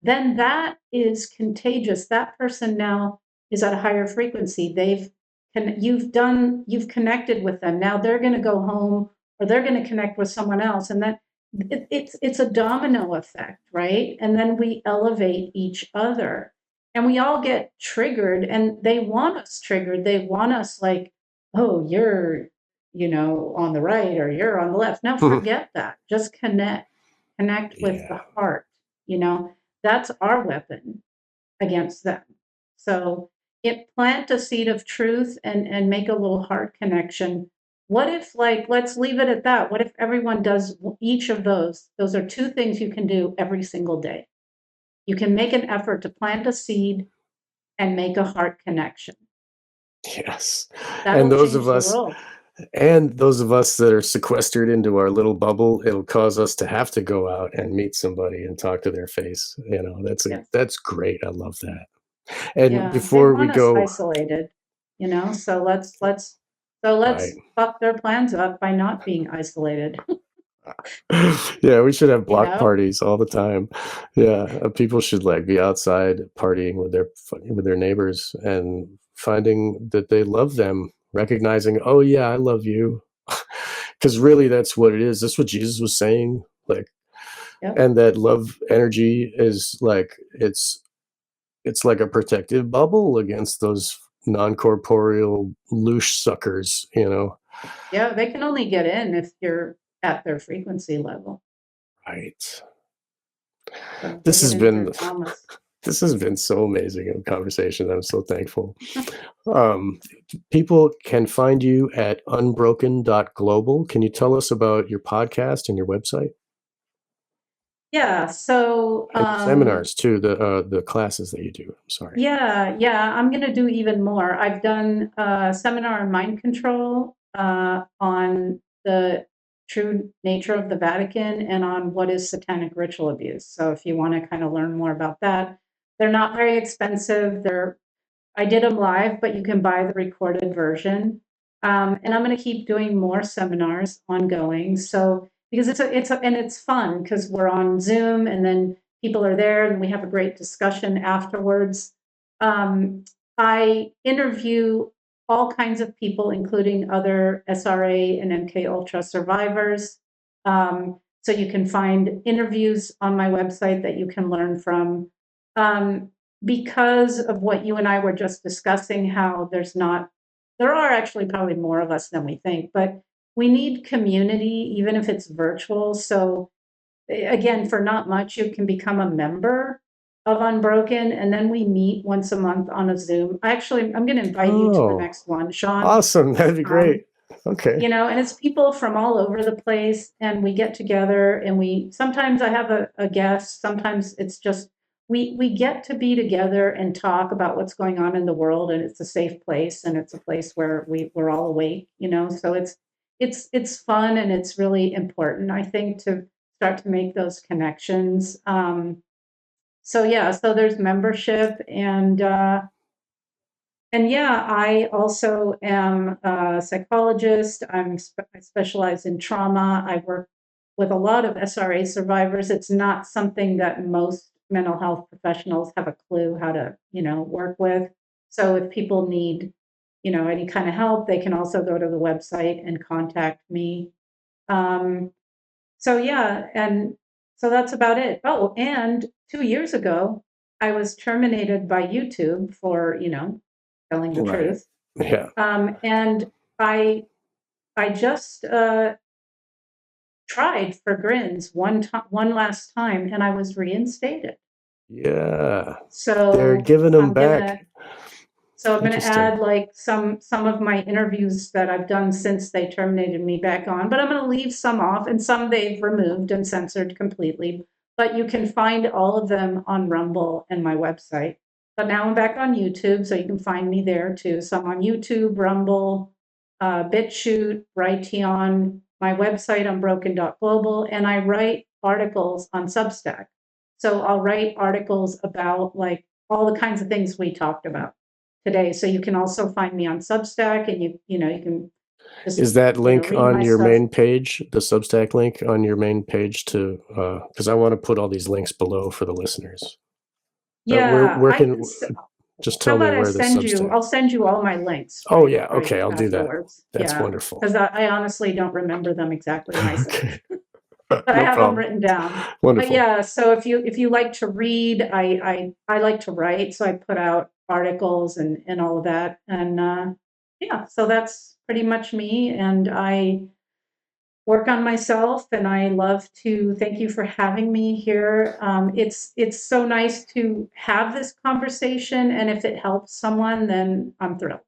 Then that is contagious. That person now is at a higher frequency. You've connected with them. Now they're going to go home, or they're going to connect with someone else, and then it's a domino effect, right? And then we elevate each other, and we all get triggered, and they want us triggered. They want us like, oh, you're, on the right, or you're on the left. No, forget that. Just connect with the Yeah. heart, you know that's our weapon against them. So plant a seed of truth, and make a little heart connection. What if, like, let's leave it at that. What if everyone does each of those? Those are two things you can do every single day. You can make an effort to plant a seed and make a heart connection. Yes. And That'll those of change the us world. and those of us that are sequestered into our little bubble, it'll cause us to have to go out and meet somebody and talk to their face. Yes. That's great. I love that. And Yeah, they before we want us go, isolated, so So let's fuck their plans up by not being isolated. Yeah, we should have block know? parties all the time. Yeah, people should like be outside partying with their neighbors and finding that they love them, recognizing, oh yeah, I love you, because really that's what it is. That's what Jesus was saying. Like, Yep. and that love energy is like it's like a protective bubble against those non-corporeal loosh suckers, you know. Yeah, they can only get in if you're at their frequency level. Right. So This they has get in been through traumas. this has been so amazing a conversation. I'm so thankful. People can find you at unbroken.global. Can you tell us about your podcast and your website? Yeah, so And your seminars too, the classes that you do. I'm sorry. yeah, I'm gonna do even more. I've done a seminar on mind control, on the true nature of the Vatican, and on what is satanic ritual abuse. So if you want to kind of learn more about that, they're not very expensive. I did them live, but you can buy the recorded version. And I'm going to keep doing more seminars ongoing. So because it's fun because we're on Zoom and then people are there and we have a great discussion afterwards. I interview all kinds of people, including other SRA and MK Ultra survivors. So you can find interviews on my website that you can learn from. Because of what you and I were just discussing, how there are actually probably more of us than we think, but we need community, even if it's virtual. So again, for not much, you can become a member of Unbroken, and then we meet once a month on a Zoom. I'm going to invite you to the next one, Sean. Awesome. That'd be great. Okay. You know, and it's people from all over the place, and we get together and sometimes I have a guest, sometimes it's just, we get to be together and talk about what's going on in the world, and it's a safe place, and it's a place where we're all awake, you know, so it's fun, and it's really important, I think, to start to make those connections. So yeah, so there's membership, and yeah, I also am a psychologist. I specialize in trauma. I work with a lot of SRA survivors. It's not something that most mental health professionals have a clue how to, work with. So if people need, any kind of help, they can also go to the website and contact me. So yeah, and so that's about it. Oh, and 2 years ago, I was terminated by YouTube for, telling the truth. Yeah. And I just tried for grins one last time, and I was reinstated. Yeah. So they're giving them back. I'm going to add like some of my interviews that I've done since they terminated me back on, but I'm going to leave some off, and some they've removed and censored completely. But you can find all of them on Rumble and my website. But now I'm back on YouTube, so you can find me there too. So I'm on YouTube, Rumble, BitChute, Brighteon, my website, unbroken.global, and I write articles on Substack. So I'll write articles about like all the kinds of things we talked about today. So you can also find me on Substack, and you can just, is that link on your stuff. main page, the Substack link on your main page to because I want to put all these links below for the listeners. Yeah, where can just tell me where the Substack. I'll send you all my links. Oh yeah, okay, I'll do that. That's yeah, wonderful. Because I honestly don't remember them exactly myself. Okay. But I have them written down. Wonderful. But yeah, so if you like to read, I like to write, so I put out articles and all of that, and yeah, so that's pretty much me, and I work on myself, and I love to thank you for having me here. It's so nice to have this conversation, and if it helps someone, then I'm thrilled.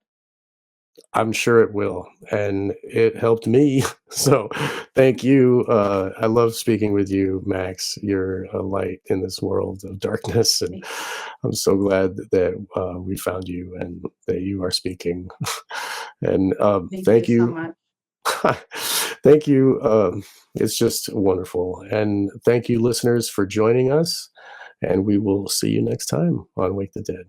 I'm sure it will, and it helped me. So thank you. I love speaking with you, Max. You're a light in this world of darkness, and I'm so glad that we found you and that you are speaking. And thank you. So much. Thank you. It's just wonderful. And thank you, listeners, for joining us. And we will see you next time on Wake the Dead.